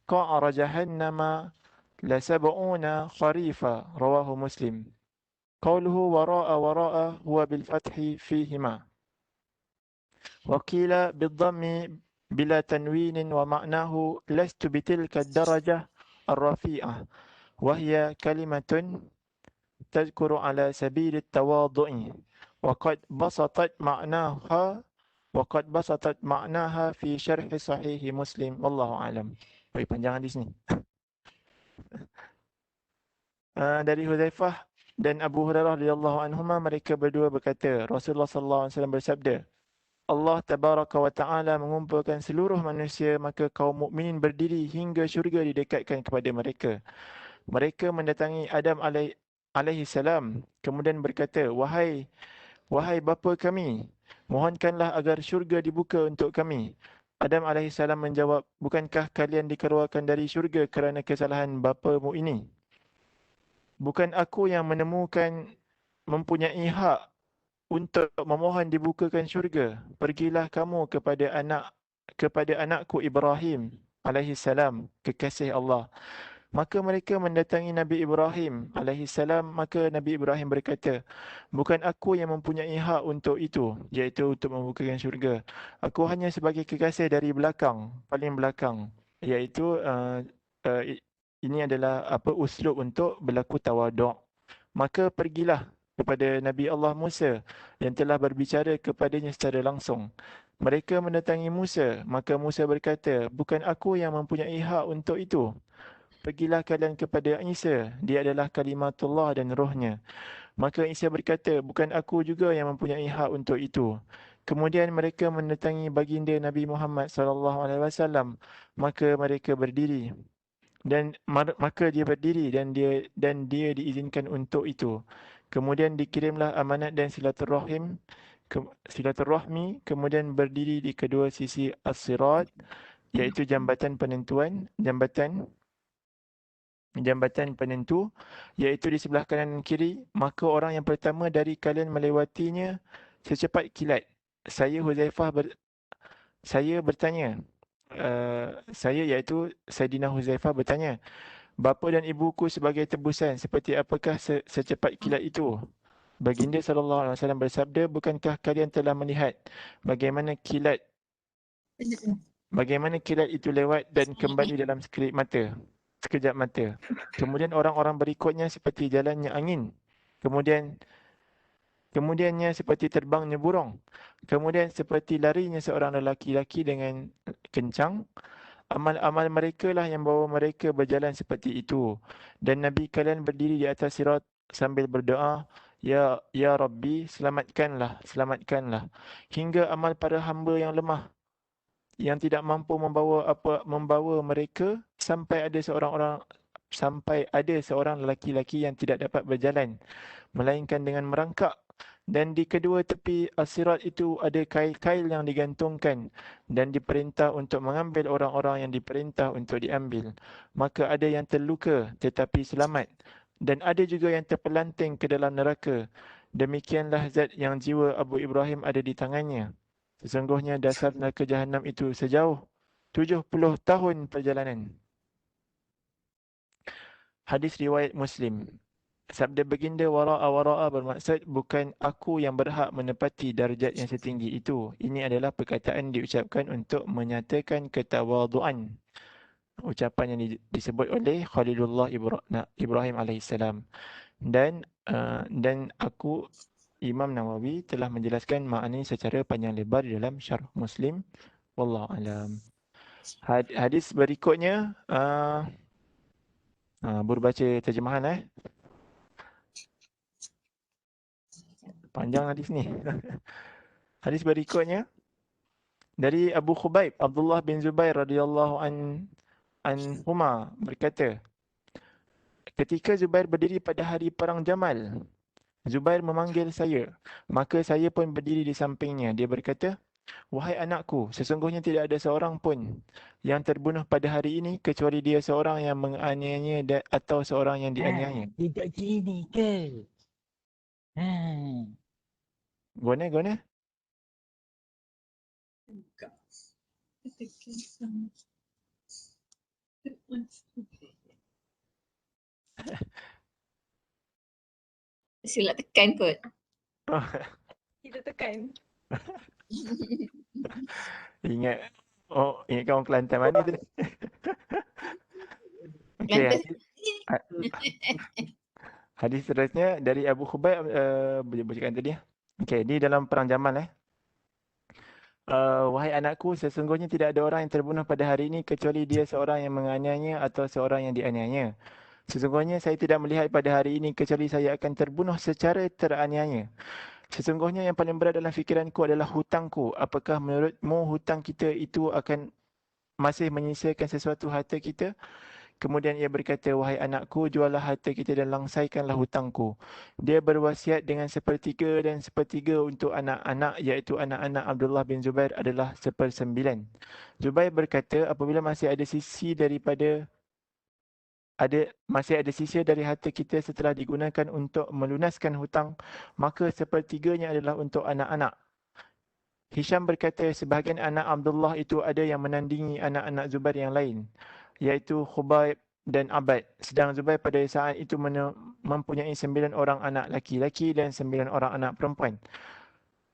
قعر جهنم ل70 خريفا رواه مسلم قوله وراء هو بالفتح فيهما وقيل بالضم بلا تنوين ومعناه لست بتلك الدرجة الرفيعة وهي كلمة تذكر على سبيل التواضع وقد بسطت معناها في شرح صحيح مسلم والله أعلم. Baik, panjang hadis ni. Dari Hudzaifah dan Abu Hurairah radhiyallahu anhuma mereka berdua berkata Rasulullah sallallahu alaihi wasallam bersabda Allah tabaraka wa taala mengumpulkan seluruh manusia maka kaum mukminin berdiri hingga syurga didekatkan kepada mereka. Mereka mendatangi Adam alaihi salam kemudian berkata wahai bapa kami mohonkanlah agar syurga dibuka untuk kami. Adam alaihi salam menjawab bukankah kalian dikeluarkan dari syurga kerana kesalahan bapamu ini? Bukan aku yang mempunyai hak untuk memohon dibukakan syurga. Pergilah kamu kepada anakku Ibrahim alaihi salam, kekasih Allah. Maka mereka mendatangi Nabi Ibrahim alaihi salam, maka Nabi Ibrahim berkata, bukan aku yang mempunyai hak untuk itu, iaitu untuk membukakan syurga. Aku hanya sebagai kekasih dari belakang, paling belakang, iaitu ini adalah uslub untuk berlaku tawaduk. Maka pergilah kepada Nabi Allah Musa yang telah berbicara kepadanya secara langsung. Mereka mendatangi Musa, maka Musa berkata, bukan aku yang mempunyai hak untuk itu. Pergilah kalian kepada Isa, dia adalah kalimatullah dan rohnya. Maka Isa berkata, bukan aku juga yang mempunyai hak untuk itu. Kemudian mereka mendatangi baginda Nabi Muhammad SAW, maka mereka berdiri. Maka dia berdiri dan dia diizinkan untuk itu. Kemudian dikirimlah amanat dan silaturahmi, kemudian berdiri di kedua sisi as-sirat, iaitu jambatan penentu, iaitu di sebelah kanan dan kiri. Maka orang yang pertama dari kalian melewatinya secepat kilat. Saya bertanya, saya iaitu Saidina Huzaifah bertanya, bapa dan ibuku sebagai tebusan, seperti apakah secepat kilat itu? Baginda sallallahu alaihi wasallam bersabda, bukankah kalian telah melihat bagaimana kilat itu lewat dan kembali dalam sekejap mata. Kemudian orang-orang berikutnya seperti jalannya angin. Kemudiannya seperti terbangnya burung. Kemudian seperti larinya seorang lelaki dengan kencang. Amal-amal mereka lah yang bawa mereka berjalan seperti itu. Dan Nabi kalian berdiri di atas sirat sambil berdoa, Ya Rabbi, selamatkanlah. Hingga amal para hamba yang lemah, yang tidak mampu membawa mereka sampai ada seorang lelaki yang tidak dapat berjalan melainkan dengan merangkak. Dan di kedua tepi as-sirat itu ada kail-kail yang digantungkan dan diperintah untuk mengambil orang-orang yang diperintah untuk diambil. Maka ada yang terluka tetapi selamat dan ada juga yang terpelanting ke dalam neraka. Demikianlah zat yang jiwa Abu Ibrahim ada di tangannya. Sesungguhnya dasar neraka Jahannam itu sejauh 70 tahun perjalanan. Hadis riwayat Muslim. Sabda baginda wara'a bermaksud bukan aku yang berhak menepati darjat yang setinggi itu. Ini adalah perkataan diucapkan untuk menyatakan ketawaduan. Ucapan yang disebut oleh Khalilullah Ibrahim alaihissalam. Dan aku Imam Nawawi telah menjelaskan makna secara panjang lebar di dalam Syarh Muslim. Wallahu alam. Hadis berikutnya baru baca terjemahan panjang hadis ni. Hadis berikutnya dari Abu Khubaib Abdullah bin Zubair radhiyallahu anhuma berkata, ketika Zubair berdiri pada hari perang Jamal, Zubair memanggil saya, maka saya pun berdiri di sampingnya. Dia berkata, wahai anakku, sesungguhnya tidak ada seorang pun yang terbunuh pada hari ini kecuali dia seorang yang menganiayanya atau seorang yang dianiaya. Tidak gini ke? Gona? Silap tekan kot. Kita tekan. Ingat orang Kelantan mana tu? Okey. Hadis seterusnya dari Abu Khubaib bacakan tadi. Okey, di dalam perang Jamal wahai anakku, sesungguhnya tidak ada orang yang terbunuh pada hari ini kecuali dia seorang yang menganiaya atau seorang yang dianiaya. Sesungguhnya saya tidak melihat pada hari ini kecuali saya akan terbunuh secara teraniaya. Sesungguhnya yang paling berat dalam fikiranku adalah hutangku. Apakah menurutmu hutang kita itu akan masih menyisakan sesuatu harta kita? Kemudian ia berkata, wahai anakku, juallah harta kita dan langsaikanlah hutangku. Dia berwasiat dengan sepertiga dan sepertiga untuk anak-anak, iaitu anak-anak Abdullah bin Zubair adalah 1/9. Zubair berkata, apabila masih ada sisa dari harta kita setelah digunakan untuk melunaskan hutang, maka sepertiganya adalah untuk anak-anak. Hisham berkata, sebahagian anak Abdullah itu ada yang menandingi anak-anak Zubair yang lain, iaitu Khubaib dan Abad. Sedang Zubair pada saat itu mempunyai 9 orang anak laki-laki dan 9 orang anak perempuan.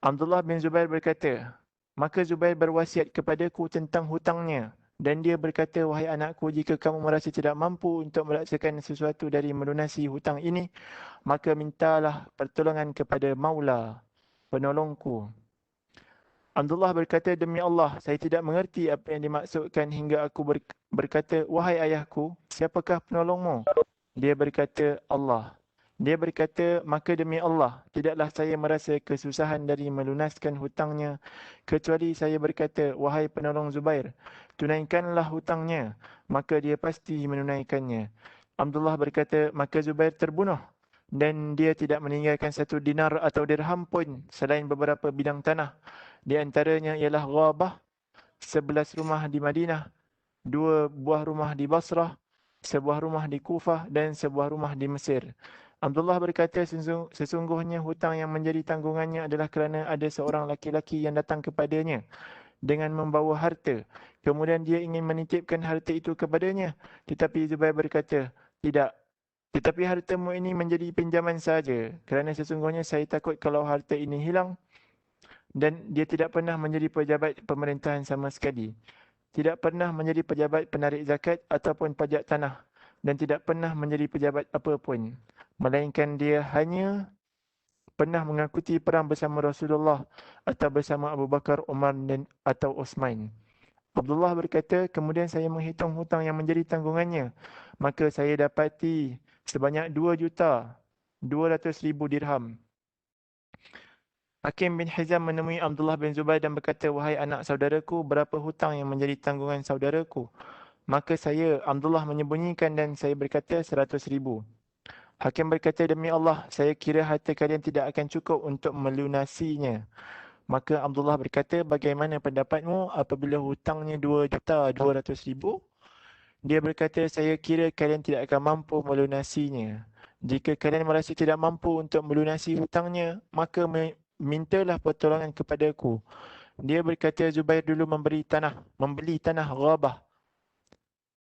Abdullah bin Zubair berkata, maka Zubair berwasiat kepadaku tentang hutangnya. Dan dia berkata, wahai anakku, jika kamu merasa tidak mampu untuk melaksanakan sesuatu dari melunasi hutang ini, maka mintalah pertolongan kepada Maula, penolongku. Abdullah berkata, demi Allah, saya tidak mengerti apa yang dimaksudkan hingga aku berkata, wahai ayahku, siapakah penolongmu? Dia berkata, Allah. Dia berkata, maka demi Allah, tidaklah saya merasa kesusahan dari melunaskan hutangnya, kecuali saya berkata, wahai penolong Zubair, tunaikanlah hutangnya, maka dia pasti menunaikannya. Abdullah berkata, maka Zubair terbunuh, dan dia tidak meninggalkan 1 dinar atau dirham pun selain beberapa bidang tanah. Di antaranya ialah Ghabah, 11 rumah di Madinah, 2 buah rumah di Basrah, sebuah rumah di Kufah dan sebuah rumah di Mesir. Abdullah berkata, sesungguhnya hutang yang menjadi tanggungannya adalah kerana ada seorang laki-laki yang datang kepadanya dengan membawa harta. Kemudian dia ingin menitipkan harta itu kepadanya. Tetapi Zubair berkata, tidak. Tetapi hartamu ini menjadi pinjaman saja. Kerana sesungguhnya saya takut kalau harta ini hilang. Dan dia tidak pernah menjadi pejabat pemerintahan sama sekali. Tidak pernah menjadi pejabat penarik zakat ataupun pajak tanah. Dan tidak pernah menjadi pejabat apapun. Melainkan dia hanya pernah mengikuti perang bersama Rasulullah atau bersama Abu Bakar, Umar atau Osman. Abdullah berkata, kemudian saya menghitung hutang yang menjadi tanggungannya. Maka saya dapati sebanyak 2,200,000 dirham. Hakim bin Hizam menemui Abdullah bin Zubair dan berkata, wahai anak saudaraku, berapa hutang yang menjadi tanggungan saudaraku? Maka Abdullah menyembunyikan dan saya berkata 100,000. Hakim berkata, demi Allah, saya kira harta kalian tidak akan cukup untuk melunasinya. Maka Abdullah berkata, bagaimana pendapatmu apabila hutangnya 2,200,000? Dia berkata, saya kira kalian tidak akan mampu melunasinya. Jika kalian merasa tidak mampu untuk melunasi hutangnya, maka mintalah pertolongan kepadaku. Dia berkata Zubair dulu membeli tanah Ghabah.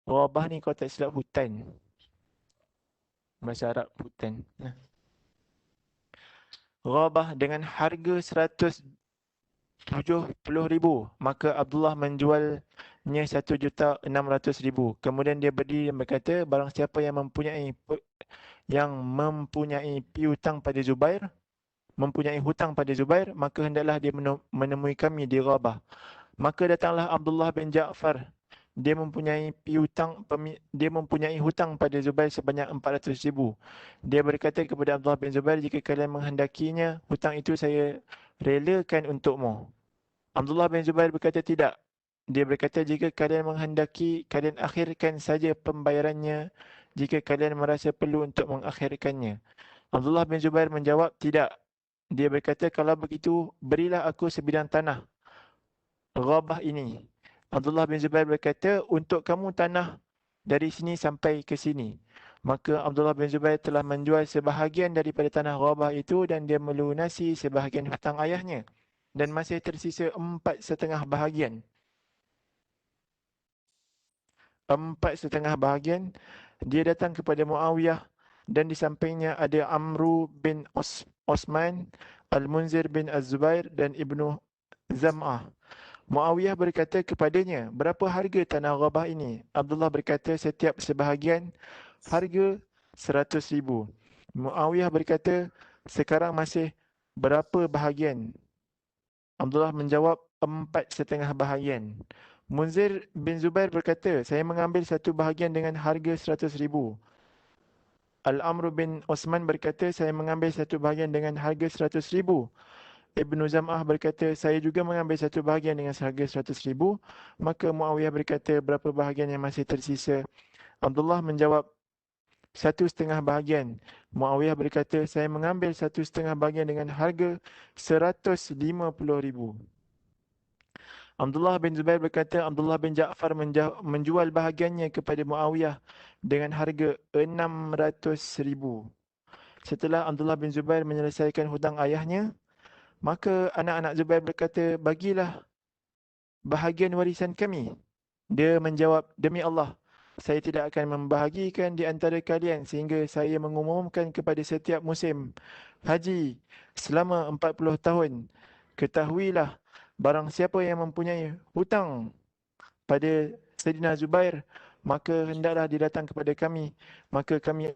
Ghabah ni kalau tak silap hutan. Bahasa Arab hutan. Ghabah dengan harga 170,000. Maka Abdullah menjualnya 1,600,000. Kemudian dia berdiri dan berkata, barang siapa yang mempunyai piutang pada Zubair, mempunyai hutang pada Zubair, maka hendaklah dia menemui kami di Ghabah. Maka datanglah Abdullah bin Ja'far. Dia mempunyai hutang pada Zubair sebanyak 400,000. Dia berkata kepada Abdullah bin Zubair, jika kalian menghendakinya, hutang itu saya relakan untukmu. Abdullah bin Zubair berkata tidak. Dia berkata, jika kalian menghendaki, kalian akhirkan saja pembayarannya jika kalian merasa perlu untuk mengakhirkannya. Abdullah bin Zubair menjawab, tidak. Dia berkata, kalau begitu, berilah aku sebidang tanah Ghabah ini. Abdullah bin Zubair berkata, untuk kamu tanah dari sini sampai ke sini. Maka Abdullah bin Zubair telah menjual sebahagian daripada tanah Ghabah itu dan dia melunasi sebahagian hutang ayahnya. Dan masih tersisa 4,5 bahagian. 4,5 bahagian. Dia datang kepada Muawiyah dan di sampingnya ada Amru bin Osman, Al-Munzir bin Az-Zubair dan Ibnu Zam'ah. Muawiyah berkata kepadanya, berapa harga tanah Ghabah ini? Abdullah berkata, setiap sebahagian harga 100,000. Muawiyah berkata, sekarang masih berapa bahagian? Abdullah menjawab, 4,5 bahagian. Munzir bin Zubair berkata, saya mengambil satu bahagian dengan harga 100,000. Al-Amr bin Osman berkata, saya mengambil satu bahagian dengan harga 100,000. Ibnu Zam'ah berkata, saya juga mengambil satu bahagian dengan seharga 100,000. Maka Muawiyah berkata, berapa bahagian yang masih tersisa? Abdullah menjawab, 1,5 bahagian. Muawiyah berkata, saya mengambil 1,5 bahagian dengan harga 150,000. Abdullah bin Zubair berkata, Abdullah bin Ja'far menjual bahagiannya kepada Muawiyah dengan harga 600,000. Setelah Abdullah bin Zubair menyelesaikan hutang ayahnya, maka anak-anak Zubair berkata, bagilah bahagian warisan kami. Dia menjawab, demi Allah, saya tidak akan membahagikan di antara kalian sehingga saya mengumumkan kepada setiap musim haji selama 40 tahun. Ketahuilah, barang siapa yang mempunyai hutang pada Sayyidina Zubair, maka hendaklah dia datang kepada kami, maka kami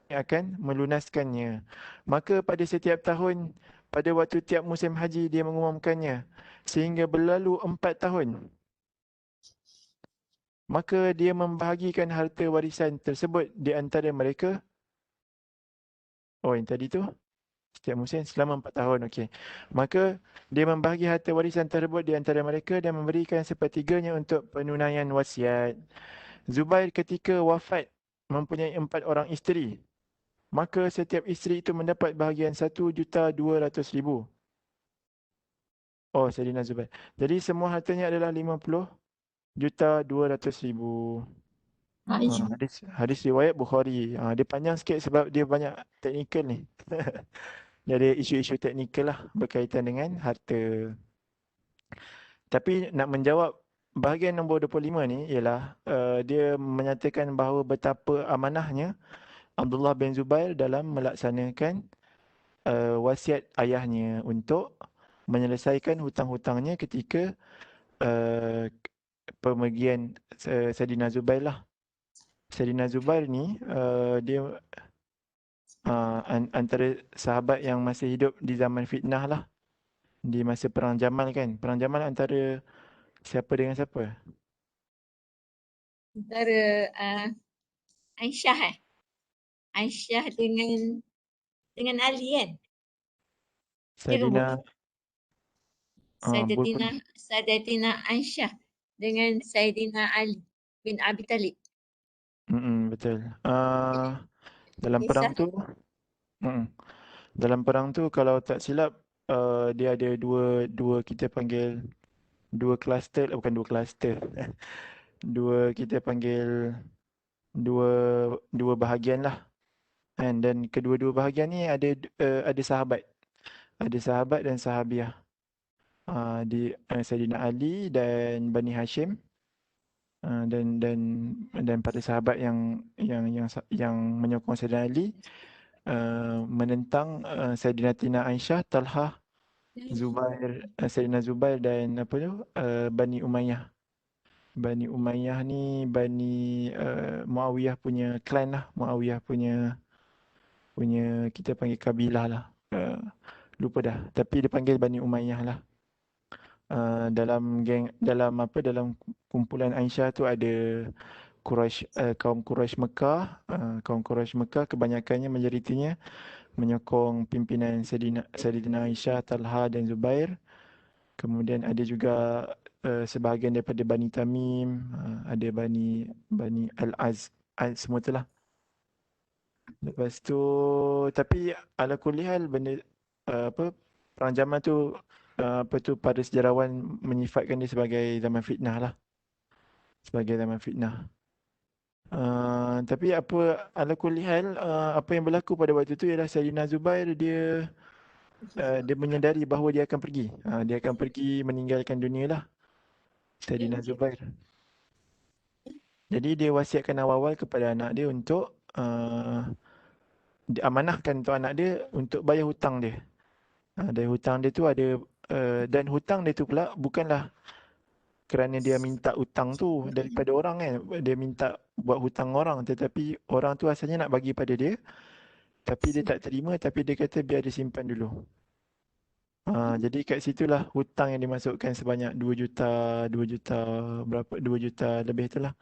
akan melunaskannya. Maka pada setiap tahun, pada waktu tiap musim haji dia mengumumkannya, sehingga berlalu 4 tahun. Maka dia membahagikan harta warisan tersebut di antara mereka. Oh, yang tadi tu setiap musim selama 4 tahun. Okey. Maka dia membahagi harta warisan tersebut di antara mereka dan memberikan sepertiganya untuk penunaian wasiat. Zubair ketika wafat mempunyai 4 orang isteri. Maka setiap isteri itu mendapat bahagian 1,200,000. Oh, Sayyidina Zubair. Jadi semua hartanya adalah 50,200,000. Hadis riwayat Bukhari. Dia panjang sikit sebab dia banyak teknikal ni. Dia ada isu-isu teknikal lah berkaitan dengan harta. Tapi nak menjawab bahagian nombor 25 ni ialah dia menyatakan bahawa betapa amanahnya Abdullah bin Zubair dalam melaksanakan wasiat ayahnya untuk menyelesaikan hutang-hutangnya ketika pemergian Sayyidina Zubair lah. Sayyidina Zubair ni dia antara sahabat yang masih hidup di zaman fitnah lah. Di masa Perang Jamal kan. Perang Jamal antara siapa dengan siapa? Antara Aisyah Aisyah dengan Ali kan? Sayyidina Sayyidatina Aisyah dengan Sayyidina Ali bin Abi Talib. Betul. Dalam perang tu dalam perang tu kalau tak silap dia ada dua kita panggil dua kluster, bukan dua kluster. Kita panggil dua bahagian lah. Dan kedua-dua bahagian ni ada sahabat. Ada sahabat dan sahabiah. Sayyidina Ali dan Bani Hashim, dan para sahabat yang menyokong Sayyidina Ali menentang Sayyidina Tina Aisyah, Talhah, Zubair, Sayyidina Zubair dan apa tu, Bani Umayyah. Bani Umayyah ni Muawiyah punya clan lah, Muawiyah punya kita panggil kabilah lah. Lupa dah, tapi dia panggil Bani Umayyah lah. Dalam kumpulan Aisyah tu ada kaum Quraisy Mekah. Kaum Quraisy Mekah kebanyakannya majoritinya menyokong pimpinan Sayyidina Aisyah, Talha dan Zubair. Kemudian ada juga sebahagian daripada Bani Tamim, ada Bani Al-Az, semua tu lah. Lepas tu, tapi ala kulli hal perang Jamal tu para sejarawan menyifatkan dia sebagai zaman fitnah lah. Sebagai zaman fitnah. Tapi ala kulli hal, apa yang berlaku pada waktu tu ialah Sayyidina Zubair dia menyedari bahawa dia akan pergi. Dia akan pergi meninggalkan dunia lah. Sayyidina Zubair. Jadi dia wasiatkan awal-awal kepada anak dia untuk diamanahkan untuk anak dia untuk bayar hutang dia. Dan hutang dia tu ada dan hutang dia tu pula bukanlah kerana dia minta hutang tu daripada orang kan. Dia minta buat hutang orang, tetapi orang tu asalnya nak bagi pada dia, tapi dia tak terima, tapi dia kata biar dia simpan dulu. Jadi kat situlah hutang yang dimasukkan sebanyak 2 juta berapa, 2 juta lebih tu lah.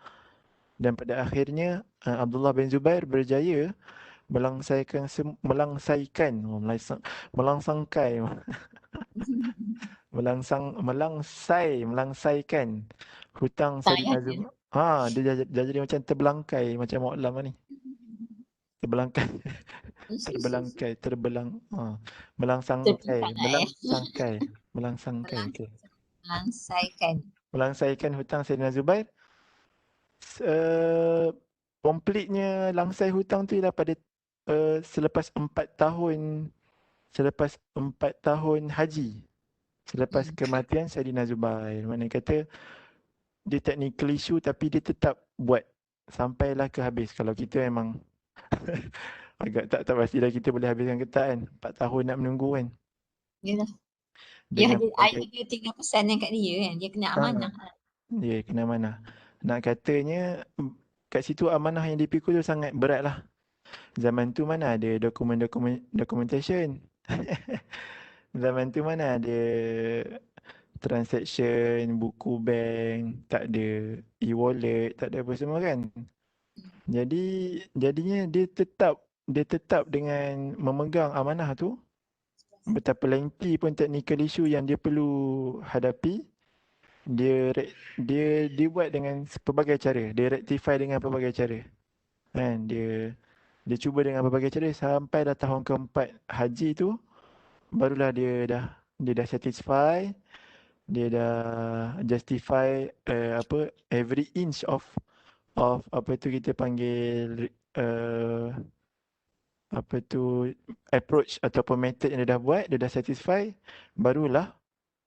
Dan pada akhirnya Abdullah bin Zubair berjaya melangsaikan melangsaikan hutang Sayyidina Zubair. Dia jadi macam terbelangkai macam Mu'allam ni. Terbelangkai. Melangsangkai. Okey. Melangsaikan hutang Sayyidina Zubair. Kompletnya langsai hutang tu ialah pada selepas 4 tahun haji. Selepas kematian Sayyidina Zubair. Maknanya kata dia technically issue tapi dia tetap buat sampailah ke habis. Kalau kita memang agak tak pastilah kita boleh habiskan ke tak kan. 4 tahun nak menunggu kan. Yalah. Dengan Dia tinggal pesan yang kat dia kan. Dia kena amanah. Dia kena amanah. Nak katanya kat situ amanah yang dipikul tu sangat berat lah. Zaman tu mana ada documentation. Zaman tu mana ada transaction, buku bank, tak ada e-wallet, tak ada apa semua kan. Jadinya dia tetap dengan memegang amanah tu. Betapa lengthy pun technical issue yang dia perlu hadapi, dia buat dengan pelbagai cara. Dia rectify dengan pelbagai cara. Kan, dia cuba dengan berbagai cara sampai dah tahun keempat haji tu barulah dia dah satisfy, dia dah justify every inch of apa tu kita panggil approach ataupun method yang dia dah buat, dia dah satisfy, barulah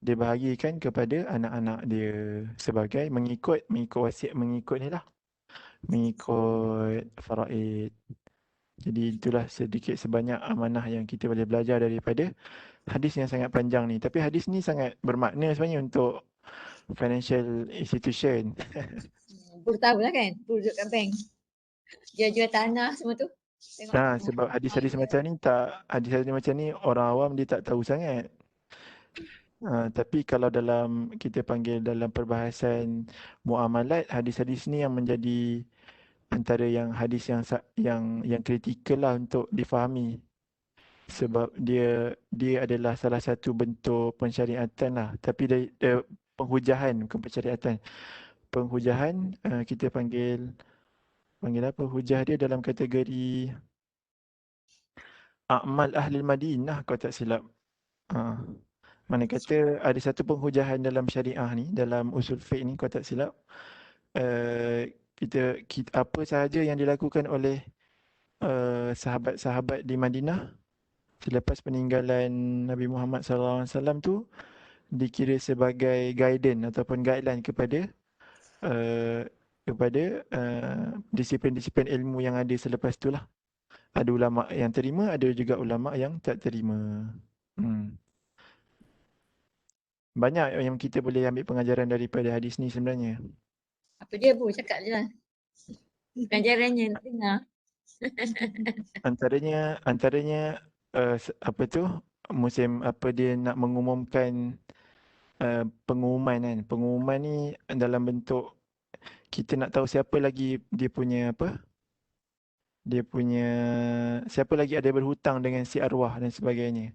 dia bahagikan kepada anak-anak dia sebagai mengikut wasiat, mengikut ni lah, mengikut faraid. Jadi itulah sedikit sebanyak amanah yang kita boleh belajar daripada hadis yang sangat panjang ni. Tapi hadis ni sangat bermakna sebenarnya untuk financial institution. Perlu tahu lah kan. Perlu duduk kat bank. Jual-jual tanah semua tu. Sebab hadis-hadis macam ni orang awam dia tak tahu sangat. Tapi kalau kita panggil dalam perbahasan muamalat, hadis-hadis ni yang menjadi antara yang hadis yang kritikal lah untuk difahami. Sebab dia adalah salah satu bentuk pensyariatan lah. Tapi penghujahan, bukan pensyariatan. Penghujahan kita panggil apa? Hujah dia dalam kategori A'mal Ahli Madinah kalau tak silap. Mana kata ada satu penghujahan dalam syariah ni, dalam usul fiqh ni kalau tak silap. Kita apa sahaja yang dilakukan oleh sahabat-sahabat di Madinah selepas peninggalan Nabi Muhammad SAW tu, dikira sebagai guidance ataupun guideline kepada uh, disiplin-disiplin ilmu yang ada selepas tu lah. Ada ulama yang terima, ada juga ulama yang tak terima. Banyak yang kita boleh ambil pengajaran daripada hadis ni sebenarnya. Apa dia Bu? Cakap je lah. Pengajarannya nak dengar. Antaranya apa tu, musim apa dia nak mengumumkan pengumuman kan. Pengumuman ni dalam bentuk kita nak tahu siapa lagi dia punya apa, dia punya siapa lagi ada berhutang dengan si arwah dan sebagainya.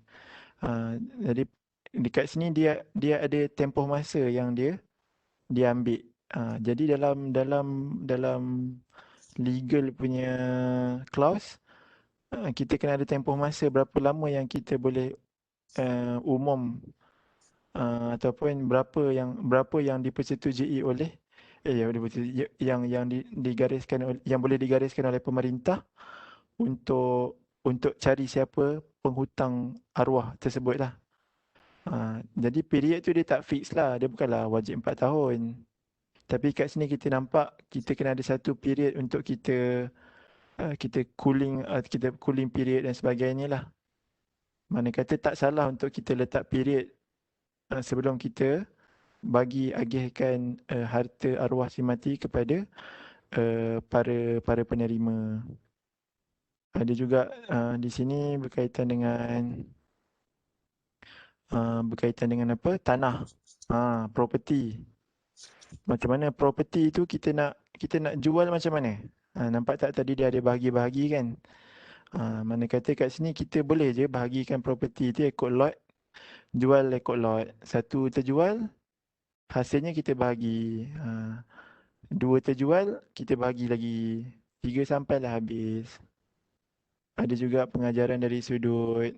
Jadi dekat sini dia ada tempoh masa yang dia ambil. Jadi dalam legal punya clause, kita kena ada tempoh masa berapa lama yang kita boleh umum ataupun berapa yang dipersetujui oleh digariskan yang boleh digariskan oleh pemerintah untuk cari siapa penghutang arwah tersebut lah. Jadi period tu dia tak fix lah, dia bukanlah wajib 4 tahun. Tapi kat sini kita nampak kita kena ada satu period untuk kita cooling period dan sebagainya lah. Mana kata tak salah untuk kita letak period sebelum kita bagi agihkan harta arwah si mati kepada para penerima. Ada juga di sini berkaitan dengan apa? Tanah, property. Macam mana property tu kita nak jual macam mana? Nampak tak tadi dia ada bahagi-bahagi kan? Mana kata kat sini kita boleh je bahagikan property tu ikut lot, jual ikut lot. Satu terjual, hasilnya kita bahagi. Dua terjual, kita bahagi lagi. 3 sampailah habis. Ada juga pengajaran dari sudut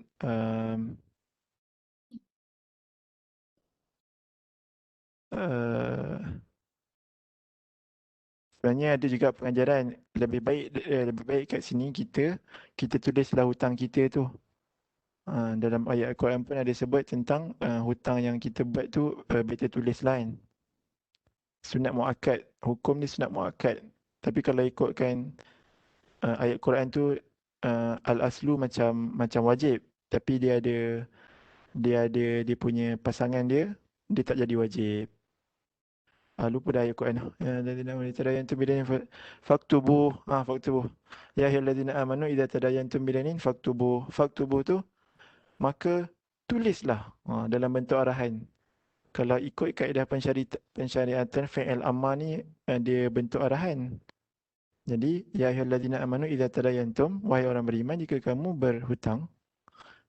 sebenarnya ada juga pengajaran lebih baik kat sini kita tulislah hutang kita tu. Dalam ayat Al-Quran pun ada sebut tentang hutang yang kita buat tu better tulislah kan. Sunat muakkad, hukum ni sunat muakkad. Tapi kalau ikutkan ayat Quran tu al-aslu macam wajib, tapi dia ada dia punya pasangan dia tak jadi wajib. Lupa dah ayat Quran. Ya allazina amanu tadayantum bidainin faktubu. Faktubu. Ya ayyuhallazina amanu idza tadayantum bidainin faktubu. Faktubu tu maka tulislah dalam bentuk arahan. Kalau ikut kaedah pensyariatan fi'il amma ni dia bentuk arahan. Jadi ya ayyuhallazina amanu idza tadayantum, wahai orang beriman, jika kamu berhutang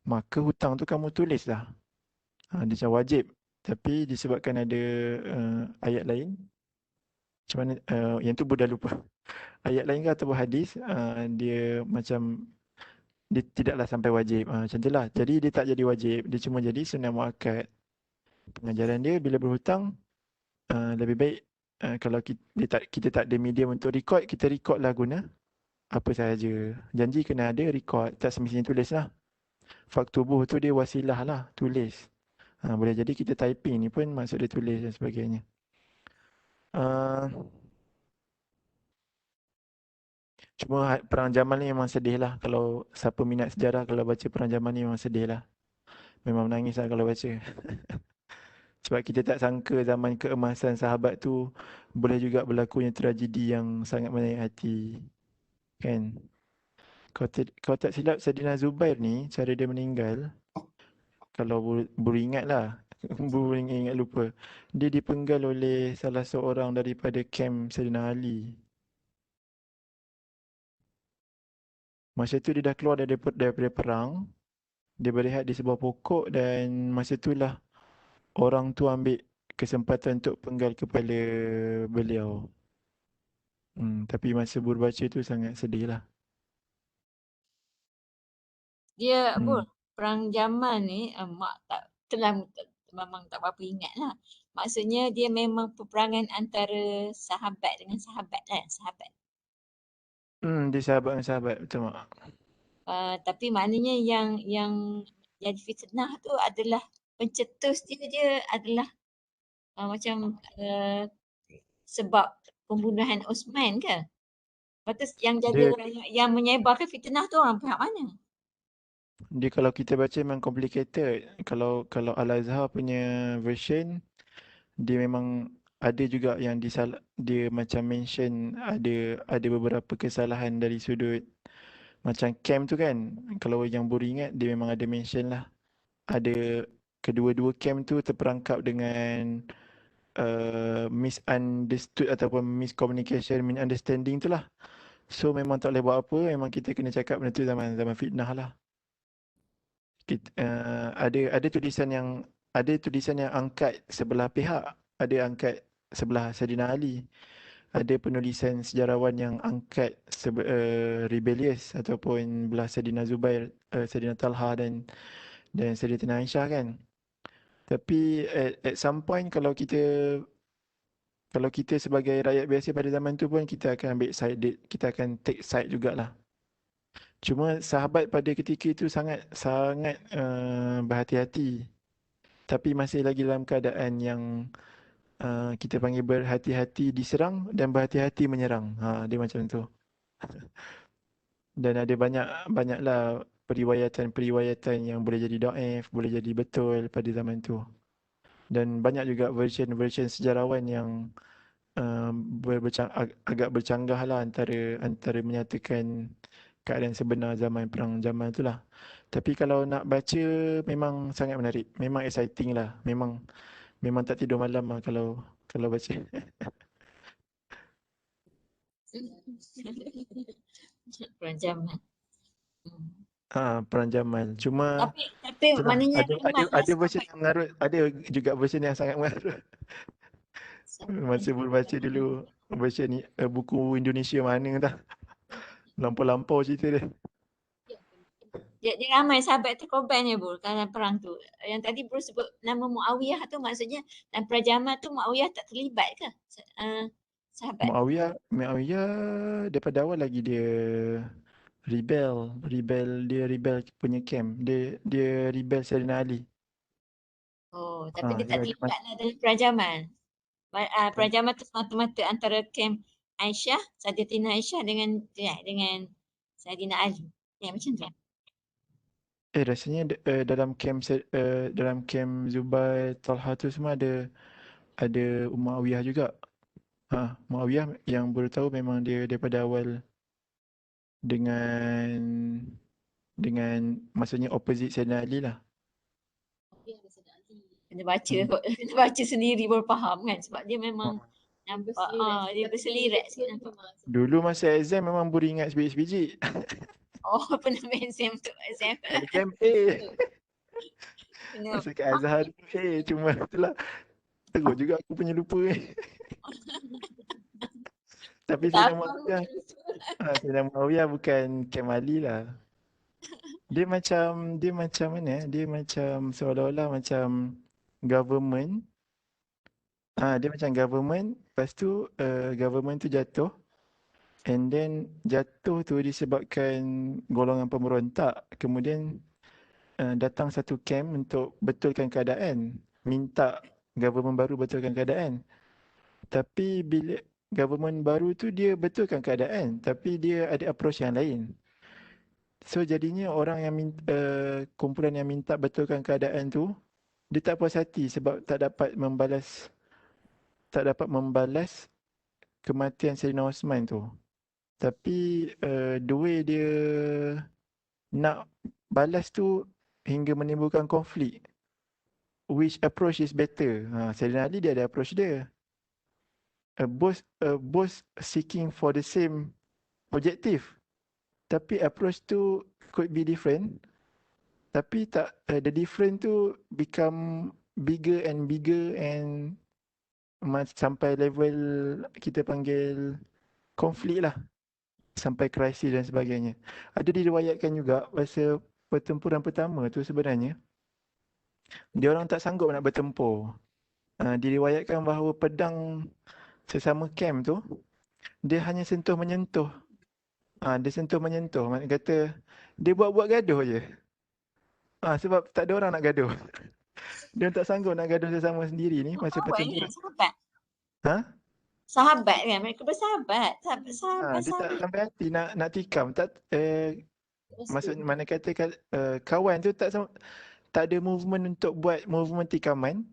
maka hutang tu kamu tulislah. Dia macam wajib, tapi disebabkan ada ayat lain macam mana yang tu dah lupa. Ayat lain ke ataupun hadis dia macam dia tidaklah sampai wajib macam tu lah. Jadi dia tak jadi wajib, dia cuma jadi sunnah muakkad. Pengajaran dia bila berhutang lebih baik kalau kita tak ada medium untuk record, kita record lah guna apa sahaja. Janji kena ada record, tak semestinya tulis lah. Faktubuh tu dia wasilah lah, tulis. Boleh jadi kita typing ni pun maksud dia tulis dan sebagainya. Cuma Perang Jamal ni memang sedih lah. Kalau siapa minat sejarah, kalau baca Perang Jamal ni memang sedih lah. Memang menangis lah kalau baca. Sebab kita tak sangka zaman keemasan sahabat tu boleh juga berlakunya tragedi yang sangat menyayat hati. Kan? Kalau tak silap Saidina Zubair ni, cara dia meninggal, kalau beringat lah, ingat lupa, dia dipenggal oleh salah seorang daripada kem Saidina Ali. Masa tu dia dah keluar daripada perang, dia berehat di sebuah pokok dan masa itulah orang tu ambil kesempatan untuk penggal kepala beliau. Tapi masa baca tu sangat sedih lah. Dia Perang Jamal ni mak memang tak berapa ingat lah. Maksudnya dia memang peperangan antara sahabat dengan sahabat lah, sahabat. Dia sahabat dengan sahabat, betul mak. Tapi maknanya yang jadi fitnah tu adalah pencetus dia adalah macam sebab pembunuhan Osman ke? Lepas tu yang jadi Dia orang yang menyebarkan fitnah tu orang pihak mana? dia kalau kita baca memang complicated. Kalau Al-Azhar punya version, dia memang ada juga yang dia macam mention ada beberapa kesalahan dari sudut macam camp tu kan. Kalau yang Buri ingat, dia memang ada mention lah. Ada kedua-dua camp tu terperangkap dengan misunderstood ataupun miscommunication, misunderstanding tu lah. So memang tak boleh buat apa, memang kita kena cakap benda tu zaman fitnah lah. Ada tulisan yang angkat sebelah pihak, ada angkat sebelah Saidina Ali. Ada penulisan sejarawan yang angkat rebellious ataupun belah Saidina Zubair, Saidina Talha dan Sayyidatina Aisyah kan. Tapi at some point kalau kita sebagai rakyat biasa pada zaman tu pun kita akan ambil side, kita akan take side jugalah. Cuma sahabat pada ketika itu sangat sangat berhati-hati. Tapi masih lagi dalam keadaan yang kita panggil berhati-hati diserang dan berhati-hati menyerang. Dia macam tu. Dan ada banyaklah periwayatan yang boleh jadi dhaif, boleh jadi betul pada zaman tu. Dan banyak juga version sejarawan yang agak bercanggah lah antara menyatakan keadaan sebenar perang zaman tu lah. Tapi kalau nak baca memang sangat menarik. Memang exciting lah. Memang tak tidur malam lah kalau baca. Perang zaman. Perang zaman. Cuma Tapi itulah, maknanya ada version yang mengarut, ada juga version yang sangat mengarut. Masa baca dulu version ni, buku Indonesia mana dah. Lampau-lampau cerita dia. Dia ramai sahabat terkorban ya Bu dalam perang tu. Yang tadi Bro sebut nama Muawiyah tu maksudnya dalam perang zaman tu Muawiyah tak terlibat ke? Sahabat. Muawiyah daripada awal lagi dia rebel punya camp. Dia rebel Sayyidina Ali. Oh, tapi dia tak Dia terlibat lah dalam perang zaman. Perang zaman tu semata-mata antara camp Aisyah, Sayyidatina Aisyah dengan Sayyidina Ali. Ya macam tu. rasanya dalam camp Zubair, Talha tu semua ada Muawiyah juga. Muawiyah yang baru tahu memang dia daripada awal dengan maksudnya opposite Sayyidina Ali lah. Kena baca kena baca sendiri baru faham kan sebab dia memang nampak dia berselirat sikit nampak. Dulu masa exam memang baru ingat sebiji-sebiji. Oh, pernah main exam tu exam. Exam masa kat Azhar cuma itulah teruk juga aku punya lupa Tapi Sayyidina Muawiyah bukan camp Ali lah. Dia macam mana? Dia macam seolah-olah macam government. Dia macam government. Lepas tu government tu jatuh. And then jatuh tu disebabkan golongan pemberontak. Kemudian datang satu camp untuk betulkan keadaan. Minta government baru betulkan keadaan. Tapi bila government baru tu dia betulkan keadaan. Tapi dia ada approach yang lain. So jadinya orang yang kumpulan yang minta betulkan keadaan tu dia tak puas hati sebab tak dapat membalas kematian Sayyidina Osman tu. Tapi the way dia nak balas tu hingga menimbulkan konflik. Which approach is better? Sayyidina Ali dia ada approach dia. Both seeking for the same objective. Tapi approach tu could be different. Tapi the difference tu become bigger and sampai level kita panggil konflik lah. Sampai krisis dan sebagainya. Ada diriwayatkan juga masa pertempuran pertama tu sebenarnya dia orang tak sanggup nak bertempur. Diriwayatkan bahawa pedang sesama camp tu dia hanya sentuh menyentuh. Dia sentuh menyentuh. Maknanya kata dia buat-buat gaduh je. Sebab tak ada orang nak gaduh. Dia tak sanggup nak gaduh sesama sendiri ni masa Kawan kan, pertempuran. sahabat. Ha? Sahabat kan, mereka bersahabat. Sahabat, sahabat, Dia tak sahabat. sampai hati nak tikam. Tak, maksud Mesti. mana kata kawan tu tak ada movement untuk buat movement tikaman.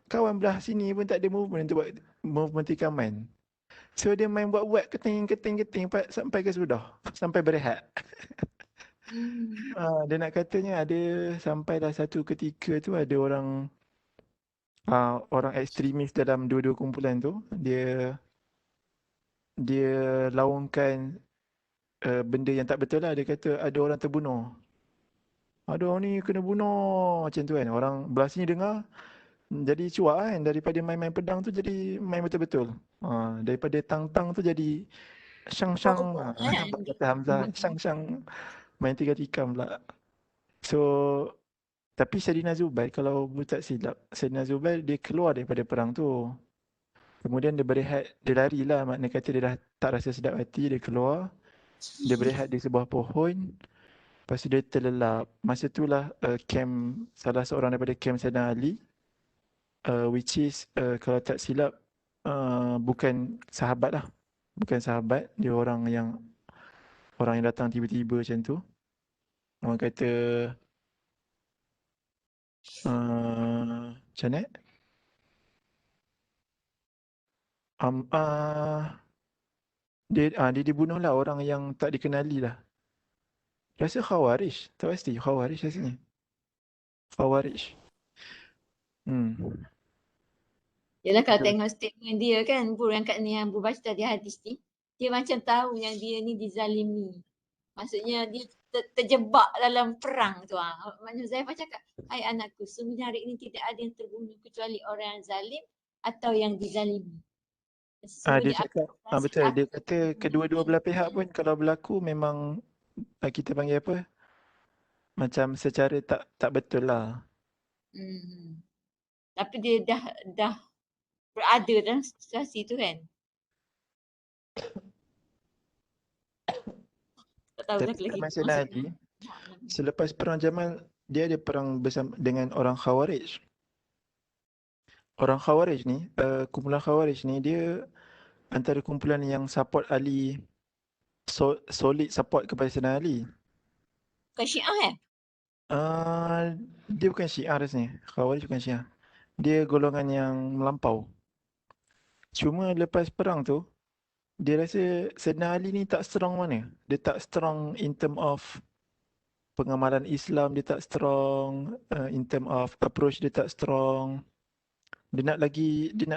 Kawan belah sini pun tak ada movement untuk buat movement tikaman. So dia main buat-buat keting sampai ke sudah. Sampai berehat. Dia nak katanya ada sampailah satu ketika tu ada orang ekstremis dalam dua-dua kumpulan tu. Dia laungkan benda yang tak betul lah. Dia kata ada orang terbunuh. Ada orang ni kena bunuh macam tu kan. Orang belah sini dengar jadi cuak kan. Daripada main-main pedang tu jadi main betul-betul. Daripada tang-tang tu jadi syang-syang. Kata Hamzah, syang-syang. Main tiga tikam pula. So, tapi Saidina Zubair kalau tak silap, Saidina Zubair dia keluar daripada perang tu. Kemudian dia berehat, dia lari lah. Makna kata dia dah tak rasa sedap hati, dia keluar. Dia berehat di sebuah pohon. Lepas tu dia terlelap. Masa tu lah salah seorang daripada camp Saidina Ali, which is kalau tak silap bukan sahabat lah. Bukan sahabat, dia orang yang datang tiba-tiba macam tu. Orang kata macam mana? Dia dibunuh lah orang yang tak dikenali lah. Rasa Khawarij. Tak pasti Khawarij rasanya. Khawarij. Yalah kalau Betul. tengok statement dia kan, yang kat ni yang baca tadi hadis ni, dia macam tahu yang dia ni dizalimi. Maksudnya dia terjebak dalam perang tu. Maknanya Zaifah cakap, hai anakku, sebenarnya hari ini tidak ada yang terbunuh kecuali orang yang zalim atau yang dizalimi. Dia cakap, betul. Dia kata kedua-dua belah pihak pun kalau berlaku memang kita panggil apa? Macam secara tak betul lah. Tapi dia dah berada dalam situasi tu kan. Tak tahu dah Tapi kalau zaman Sayyidina Ali, selepas perang Jamal, dia ada perang bersama dengan orang Khawarij. Orang Khawarij ni, kumpulan Khawarij ni, dia antara kumpulan yang support Ali, solid support kepada Sayyidina Ali. Bukan Syiah Dia bukan Syiah rasanya. Khawarij bukan Syiah. Dia golongan yang melampau. Cuma lepas perang tu, dia rasa Sayyidina Ali ni tak strong mana. Dia tak strong in term of pengamalan Islam, dia tak strong in term of approach, dia tak strong. Dia nak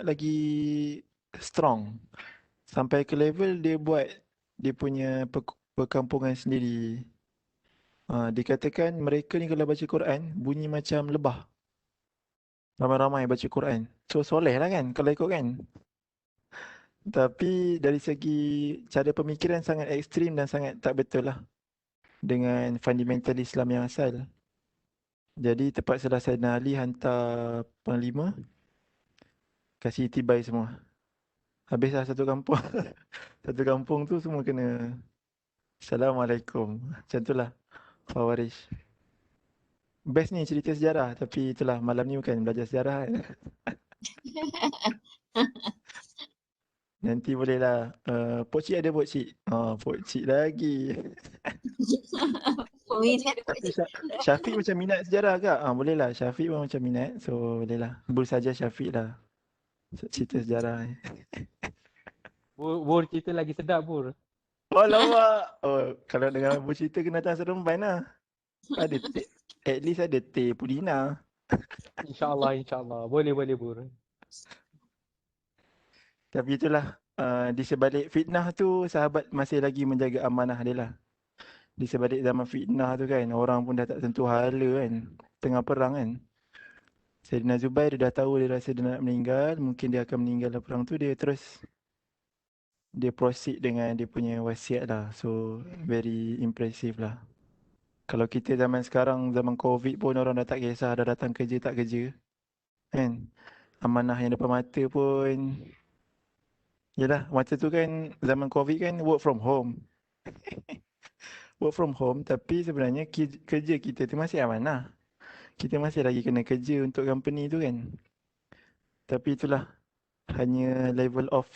lagi strong. Sampai ke level dia buat dia punya perkampungan sendiri. Dikatakan mereka ni kalau baca Quran bunyi macam lebah. Ramai-ramai baca Quran. So soleh lah kan kalau ikut kan. Tapi dari segi cara pemikiran sangat ekstrim dan sangat tak betul lah dengan fundamental Islam yang asal. Jadi terpaksalah Sayyidina Ali hantar panglima kasih tibai semua. Habislah satu kampung. Satu kampung tu semua kena Assalamualaikum. Macam itulah Khawarij. Best ni cerita sejarah tapi itulah malam ni bukan belajar sejarah kan. Nanti bolehlah Pokcik ada Pokcik. Pokcik lagi. Tapi Syafiq macam minat sejarah ke? Bolehlah. Syafiq pun macam minat. So bolehlah. Bur saja Syafiq lah. Cerita sejarah. Bur cerita lagi sedap Bur. Alamak. Kalau dengar Bur cerita kena datang Seremban lah. Ada at least ada teh Pudina. InsyaAllah. Boleh Bur. Tapi itulah. Di sebalik fitnah tu sahabat masih lagi menjaga amanah dia lah. Di sebalik zaman fitnah tu kan, orang pun dah tak tentu hala kan. Tengah perang kan. Sayyidina Zubair dia dah tahu dia rasa dia nak meninggal. Mungkin dia akan meninggal dalam perang tu. Dia proceed dengan dia punya wasiat lah. So very impressive lah. Kalau kita zaman sekarang, zaman COVID pun orang dah tak kisah dah datang kerja tak kerja. Kan? Amanah yang depan mata pun. Yelah, masa tu kan zaman COVID kan work from home. Work from home tapi sebenarnya kerja kita tu masih amanah. kita masih lagi kena kerja untuk company tu kan. Tapi itulah, hanya level of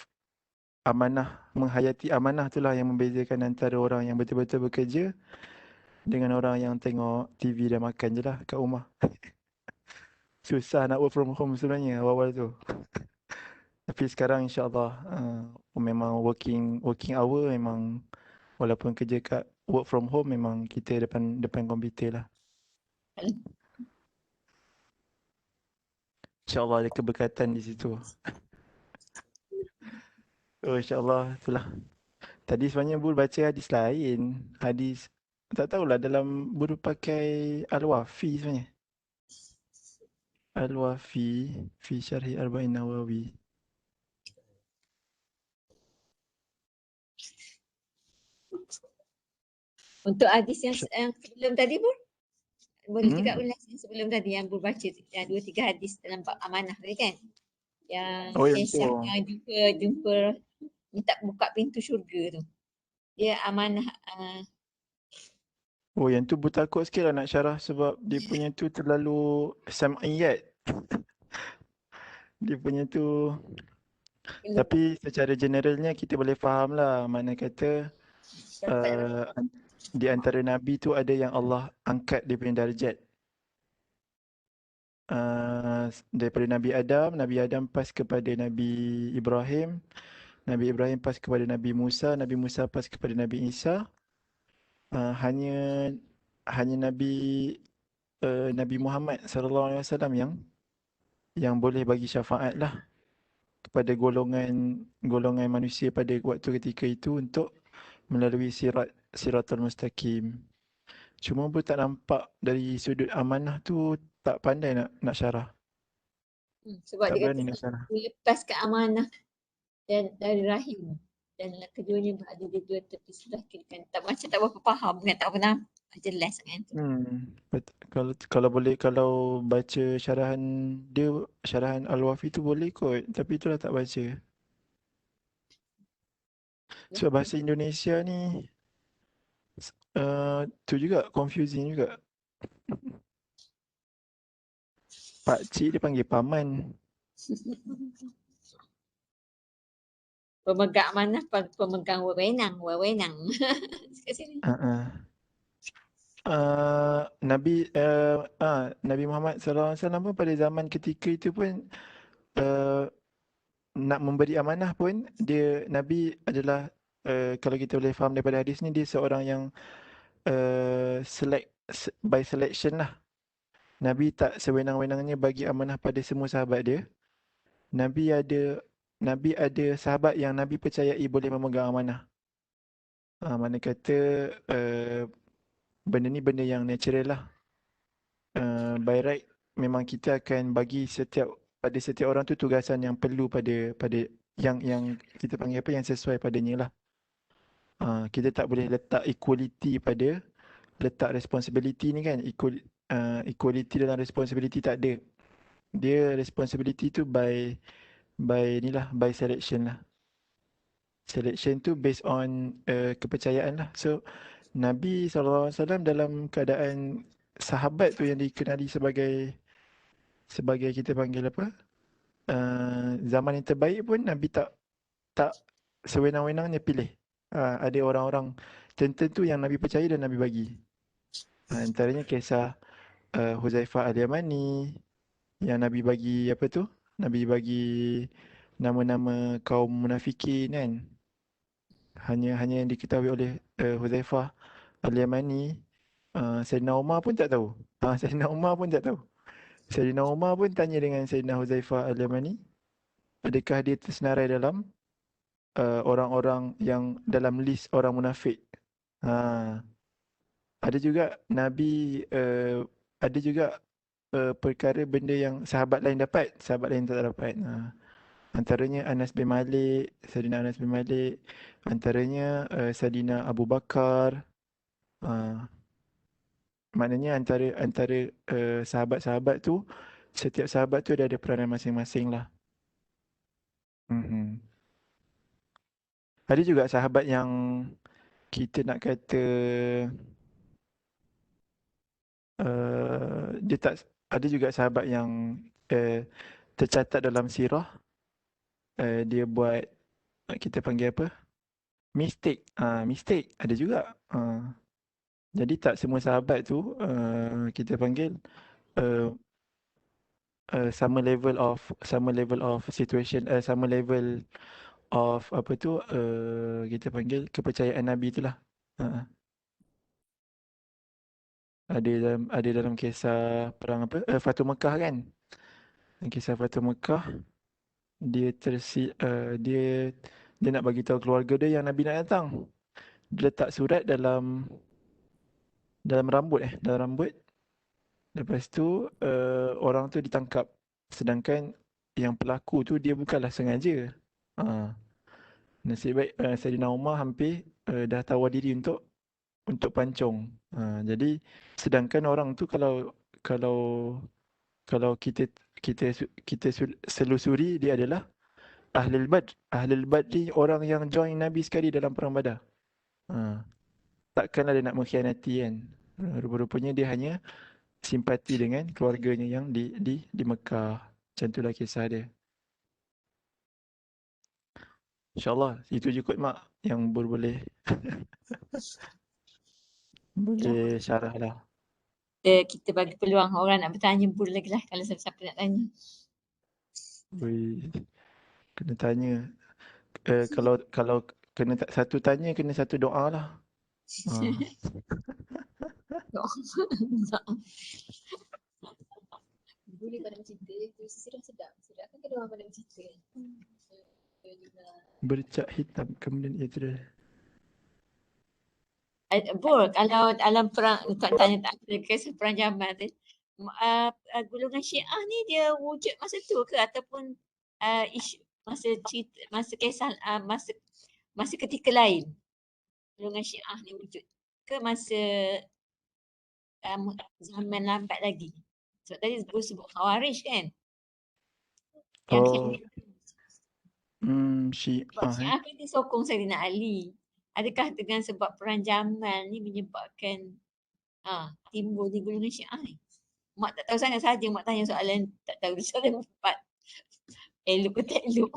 amanah, menghayati amanah itulah yang membezakan antara orang yang betul-betul bekerja dengan orang yang tengok TV dan makan je lah kat rumah. Susah nak work from home sebenarnya awal-awal tu. Tapi sekarang insyaAllah memang working hour memang, walaupun kerja kat work from home, memang kita depan komputer lah. InsyaAllah ada keberkatan di situ. Oh, insyaAllah itulah. Tadi sebenarnya Bul baca hadis lain. Hadis, tak tahulah dalam Bul pakai Al-Wafi sebenarnya. Al-Wafi fi Syarhi Arba'in Nawawi. Untuk hadis yang sebelum tadi pun boleh juga Hmm? ulas yang sebelum tadi yang Bul baca yang 2-3 hadis dalam bab amanah tadi kan. Yang Oh, yang tu. Aisyah yang jumpa minta buka pintu syurga tu. Dia amanah Oh, yang tu Bul takut sikit lah nak syarah sebab dia punya tu terlalu sam'iyat. Dia punya tu. Tapi secara generalnya kita boleh faham lah. Mana kata di antara Nabi tu ada yang Allah angkat dia punya darjat. Daripada Nabi Adam pas kepada Nabi Ibrahim. Nabi Ibrahim pas kepada Nabi Musa. Nabi Musa pas kepada Nabi Isa. Hanya Nabi Muhammad SAW yang boleh bagi syafaat lah kepada golongan manusia pada waktu ketika itu untuk melalui siratul mustaqim. Cuma pun tak nampak dari sudut amanah tu, tak pandai nak syarah. sebab Tak dia berani kata nak syarah. melepaskan amanah dan dari rahim dan keduanya berada di dua tepi sebelah kiri kan. Tak macam tak berapa faham kan, tak pernah jelas kan tu. Kalau baca syarahan dia, syarahan Al-Wafi tu boleh kot, tapi itulah tak baca. Sebab bahasa Indonesia ni tu juga confusing juga. Pak cik dia panggil paman. Pemegang amanah, pemegang wewenang. Kat sini. Nabi Muhammad SAW pun pada zaman ketika itu pun nak memberi amanah pun Nabi adalah kalau kita boleh faham daripada hadis ni, dia seorang yang by selection lah. Nabi tak sewenang-wenangnya bagi amanah pada semua sahabat dia. Nabi ada sahabat yang Nabi percayai boleh memegang amanah. Mana kata benda ni benda yang natural lah. By right memang kita akan bagi pada setiap orang tu tugasan yang perlu pada yang kita panggil apa, yang sesuai padanya lah. Kita tak boleh letak equality pada letak responsibility ni kan. Equality dalam responsibility tak ada. Dia responsibility tu by selection lah. Selection tu based on kepercayaan lah. So Nabi SAW dalam keadaan sahabat tu yang dikenali sebagai kita panggil apa, zaman yang terbaik pun, Nabi tak sewenang-wenangnya pilih. Ada orang-orang tertentu yang Nabi percaya dan Nabi bagi. Antaranya kisah Huzaifah Al-Yamani yang Nabi bagi apa tu? Nabi bagi nama-nama kaum munafikin kan. Hanya yang diketahui oleh Huzaifah Al-Yamani. Sayyidina Umar pun tak tahu. Sayyidina Umar pun tak tahu. Sayyidina Umar pun tanya dengan Sayyidina Huzaifah Al-Yamani, adakah dia tersenarai dalam orang-orang yang dalam list orang munafik. Ada juga Nabi ada juga perkara benda yang sahabat lain dapat, sahabat lain tak dapat. Antaranya Anas bin Malik, Sayyidina Anas bin Malik, antaranya Sayyidina Abu Bakar. Maknanya antara sahabat-sahabat tu, setiap sahabat tu ada peranan masing-masing lah. Ada juga sahabat yang kita nak kata dia tak, ada juga sahabat yang tercatat dalam sirah, dia buat, kita panggil apa? Mistake. Mistake ada juga. Jadi tak semua sahabat tu kita panggil sama level of situation, sama level of apa tu, kita panggil kepercayaan Nabi itulah. Ada dalam kisah perang apa? Fatu Mekah kan? Kisah Fatu Mekah, dia dia nak bagi tahu keluarga dia yang Nabi nak datang. Dia letak surat dalam rambut. Lepas tu orang tu ditangkap. Sedangkan yang pelaku tu dia bukanlah sengaja. Nasib baik Saidina Umar hampir dah tawar diri untuk pancung. Jadi sedangkan orang tu kalau kita selusuri, dia adalah Ahlul Badr. Ahlul Badr ni orang yang join Nabi sekali dalam perang Badar. Takkanlah dia nak mengkhianati kan. Rupa-rupanya dia hanya simpati dengan keluarganya yang di Mekah. Macam itulah kisah dia. InsyaAllah itu je kot mak yang boleh boleh syarah lah. Kita bagi peluang orang nak bertanya pun lagi lah kalau siapa-siapa nak tanya. Kena tanya. Kalau kena satu tanya, kena satu doa lah. Boleh pada cerita, sudah sedap. Sudah kan kena orang pada cerita. Bercak hitam kemudian ia terus. Bol, kalau dalam perang, tak tanya tak ada kisah perang Jamal tu, golongan Syiah ni dia wujud masa tu ke ataupun isu masa cerita, masa kisah, masa ketika lain golongan Syiah ni wujud ke masa zaman lambat lagi? Sebab tadi sebut Khawarij kan? Yang Syiah. Syiah kan dia sokong Saidina Ali. Adakah dengan sebab perang Jamal ni menyebabkan timbul di golongan Syiah ni? Mak tak tahu sangat saja, mak tanya soalan tak tahu soalan empat. Elok ke tak elok?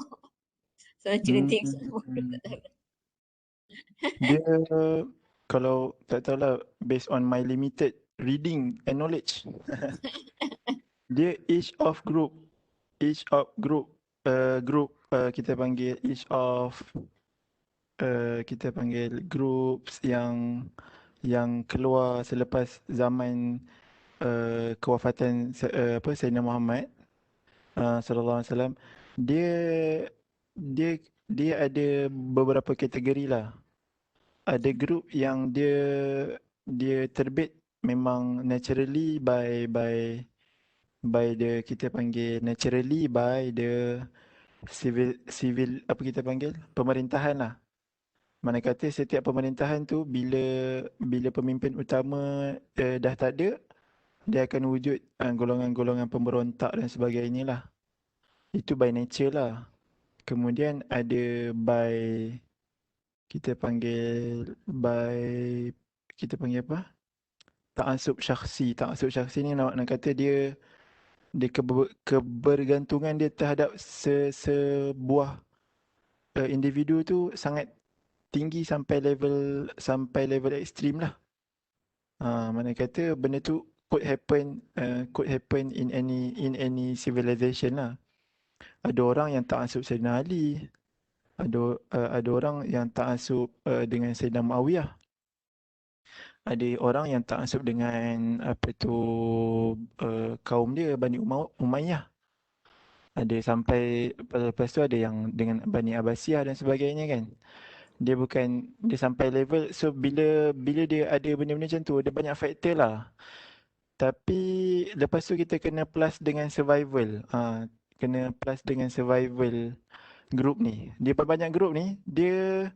Soalan cerita tak tahu. Dia kalau tak tahulah, based on my limited reading and knowledge, dia each of group kita panggil kita panggil groups yang keluar selepas zaman kewafatan Sayyidina Muhammad sallallahu alaihi wasallam. Dia ada beberapa kategori lah. Ada group yang dia terbit memang naturally by the, kita panggil naturally by the civil apa kita panggil, pemerintahan lah. Mana kata setiap pemerintahan tu bila pemimpin utama dah tak ada, dia akan wujud golongan-golongan pemberontak dan sebagainya lah. Itu by nature lah. Kemudian ada kita panggil apa? Ta'assub syakhsi. Ta'assub syakhsi ni nak kata dia kebergantungan dia terhadap sebuah individu tu sangat tinggi sampai level ekstrim lah. Mana kata benda tu could happen in any civilization lah. Ada orang yang ta'assub Sayyidina Ali, ada orang yang ta'assub dengan Sayyidina Muawiyah. Ada orang yang ta'assub dengan kaum dia Bani Umayyah. Ada sampai lepas tu ada yang dengan Bani Abbasiyah dan sebagainya kan. Dia sampai level, so bila dia ada benda-benda macam tu, ada banyak faktor lah. Tapi lepas tu kita kena plus dengan survival. Kena plus dengan survival group ni. Dia banyak group ni, dia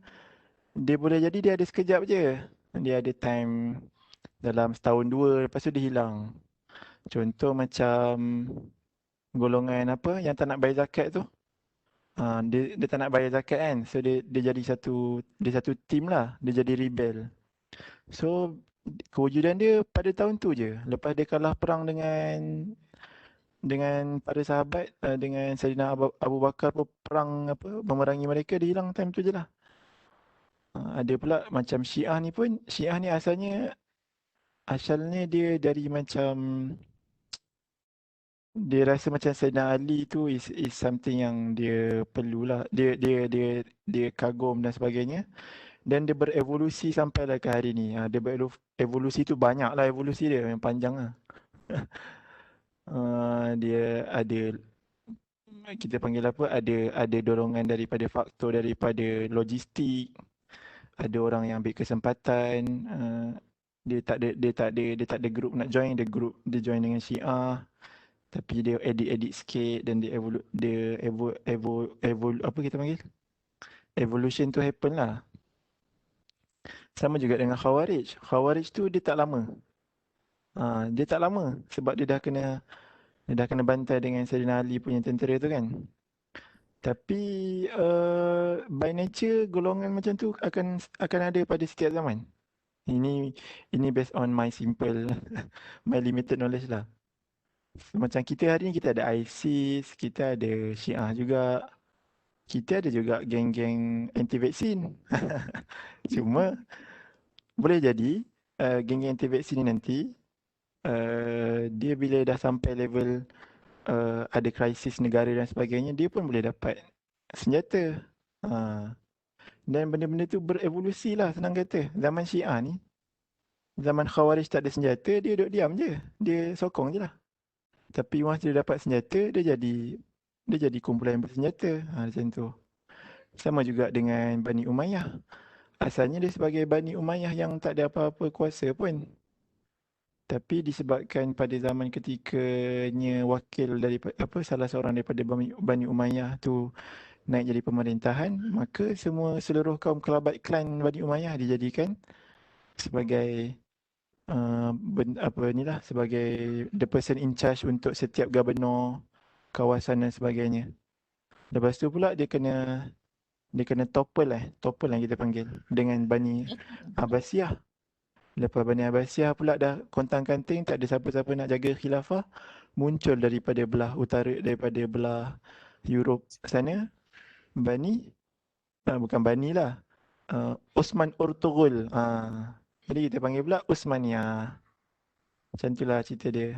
boleh jadi dia ada sekejap je. Dia ada time dalam setahun dua, lepas tu dia hilang. Contoh macam golongan apa yang tak nak bayar zakat tu. Dia tak nak bayar zakat kan. So dia jadi satu team lah. Dia jadi rebel. So kewujudan dia pada tahun tu je. Lepas dia kalah perang dengan para sahabat, dengan Saidina Abu Bakar perang apa memerangi mereka, dia hilang time tu je lah. Ada pula macam Syiah ni pun, Syiah ni asalnya dia dari macam dia rasa macam Saidina Ali tu is something yang dia perlulah, dia kagum dan sebagainya, dan dia berevolusi sampailah ke hari ni. Dia berevolusi tu banyak lah, evolusi dia yang panjang lah. Dia ada, kita panggil apa, ada dorongan daripada faktor daripada logistik, ada orang yang ambil kesempatan, dia tak ada group nak join, dia join dengan Syiah, tapi dia edit sikit dan apa kita panggil, evolution tu happen lah. Sama juga dengan Khawarij. Khawarij tu dia tak lama. Dia tak lama sebab dia dah kena bantai dengan Saidina Ali punya tentera tu kan. Tapi by nature golongan macam tu akan ada pada setiap zaman. Ini based on my simple my limited knowledge lah. Macam kita hari ni kita ada ISIS, kita ada Syiah juga. Kita ada juga geng-geng anti-vaksin. Cuma boleh jadi geng-geng anti-vaksin ni nanti dia bila dah sampai level ada krisis negara dan sebagainya, dia pun boleh dapat senjata. Dan benda-benda tu berevolusi lah, senang kata. Zaman Syiah ni, zaman Khawarij tak ada senjata, dia duduk diam je. Dia sokong je lah. Tapi once dia dapat senjata, dia jadi kumpulan yang bersenjata. Macam tu. Sama juga dengan Bani Umayyah. Asalnya dia sebagai Bani Umayyah yang tak ada apa-apa kuasa pun. Tapi disebabkan pada zaman ketikanya wakil daripada salah seorang daripada Bani Umayyah tu naik jadi pemerintahan, maka seluruh kaum kerabat klan Bani Umayyah dijadikan sebagai sebagai the person in charge untuk setiap gubernur kawasan dan sebagainya. Lepas tu pula dia kena topple yang kita panggil dengan Bani Abbasiyah. Lepas Bani Abbasiyah pula dah kontang-kanting, tak ada siapa-siapa nak jaga khilafah, muncul daripada belah utara, daripada belah Europe sana, bukan Bani lah, Osman Urtugul. Jadi kita panggil pula Osmaniyah. Macam itulah cerita dia.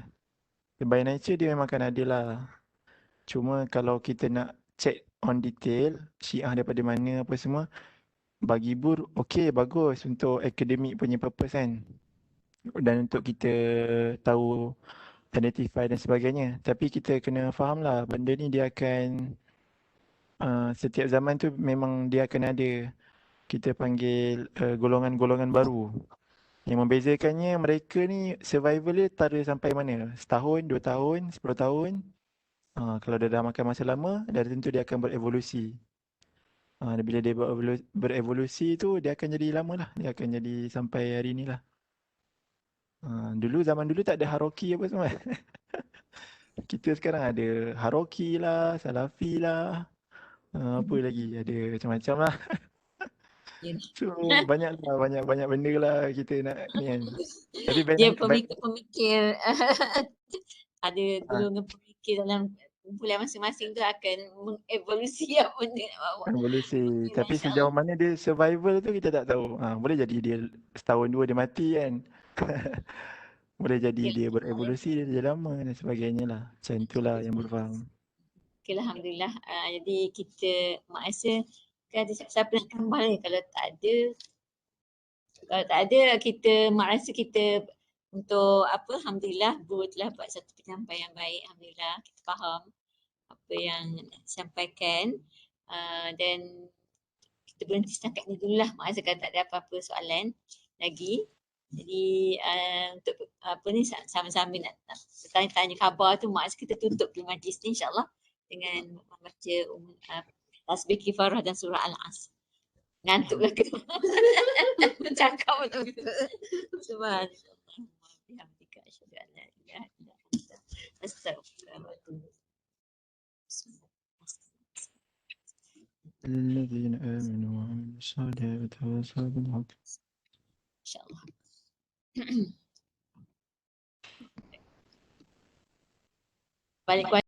By nature dia memang akan ada lah. Cuma kalau kita nak check on detail, Syiah daripada mana apa semua, bagi Bur, okey, bagus untuk akademik punya purpose kan. Dan untuk kita tahu identify dan sebagainya. Tapi kita kena faham lah, benda ni dia akan setiap zaman tu memang dia akan ada, kita panggil golongan-golongan baru. Yang membezakannya, mereka ni survival dia tara sampai mana? Setahun, 2 tahun, 10 tahun. Kalau dia dah makan masa lama, dah tentu dia akan berevolusi. Bila dia berevolusi tu, dia akan jadi lama lah. Dia akan jadi sampai hari ni lah. Zaman dulu tak ada Haroki apa semua. Kita sekarang ada Haroki lah, Salafi lah, apa lagi, ada macam-macam lah. So banyak benda lah kita nak ni kan. Tapi Dia pemikir-pemikir ada golongan pemikir dalam kumpulan masing-masing tu akan mengevolusi apa benda nak bawa. evolusi. Tapi Masya sejauh Allah. mana dia survival tu kita tak tahu. Boleh jadi dia setahun dua dia mati kan. Boleh jadi dia berevolusi, dia jadi lama dan sebagainya lah. Macam itulah yang berfaham. Okay, Alhamdulillah. Jadi kita mak rasa kan ada siapa nak tambah ni. Kalau tak ada kita mak rasa kita untuk apa, Alhamdulillah Bu telah buat satu penyampaian yang baik. Alhamdulillah kita faham apa yang disampaikan, dan kita berhenti setakat ni dulu lah. Mak rasa kan tak ada apa-apa soalan lagi. Jadi untuk apa ni sama-sama nak tanya khabar tu, mak rasa kita tutup dulu majlis ni insyaAllah dengan membaca tasbih kifarah dan surah Al-As. Ngantuk lah ke cakap betul-betul. Subhanallah. Bihamdika asyhadu an la ilaha illa anta astaghfiruka wa atubu ilaik. الذين آمنوا وعملوا الصالحات وتواصوا بالحق. InsyaAllah. Balik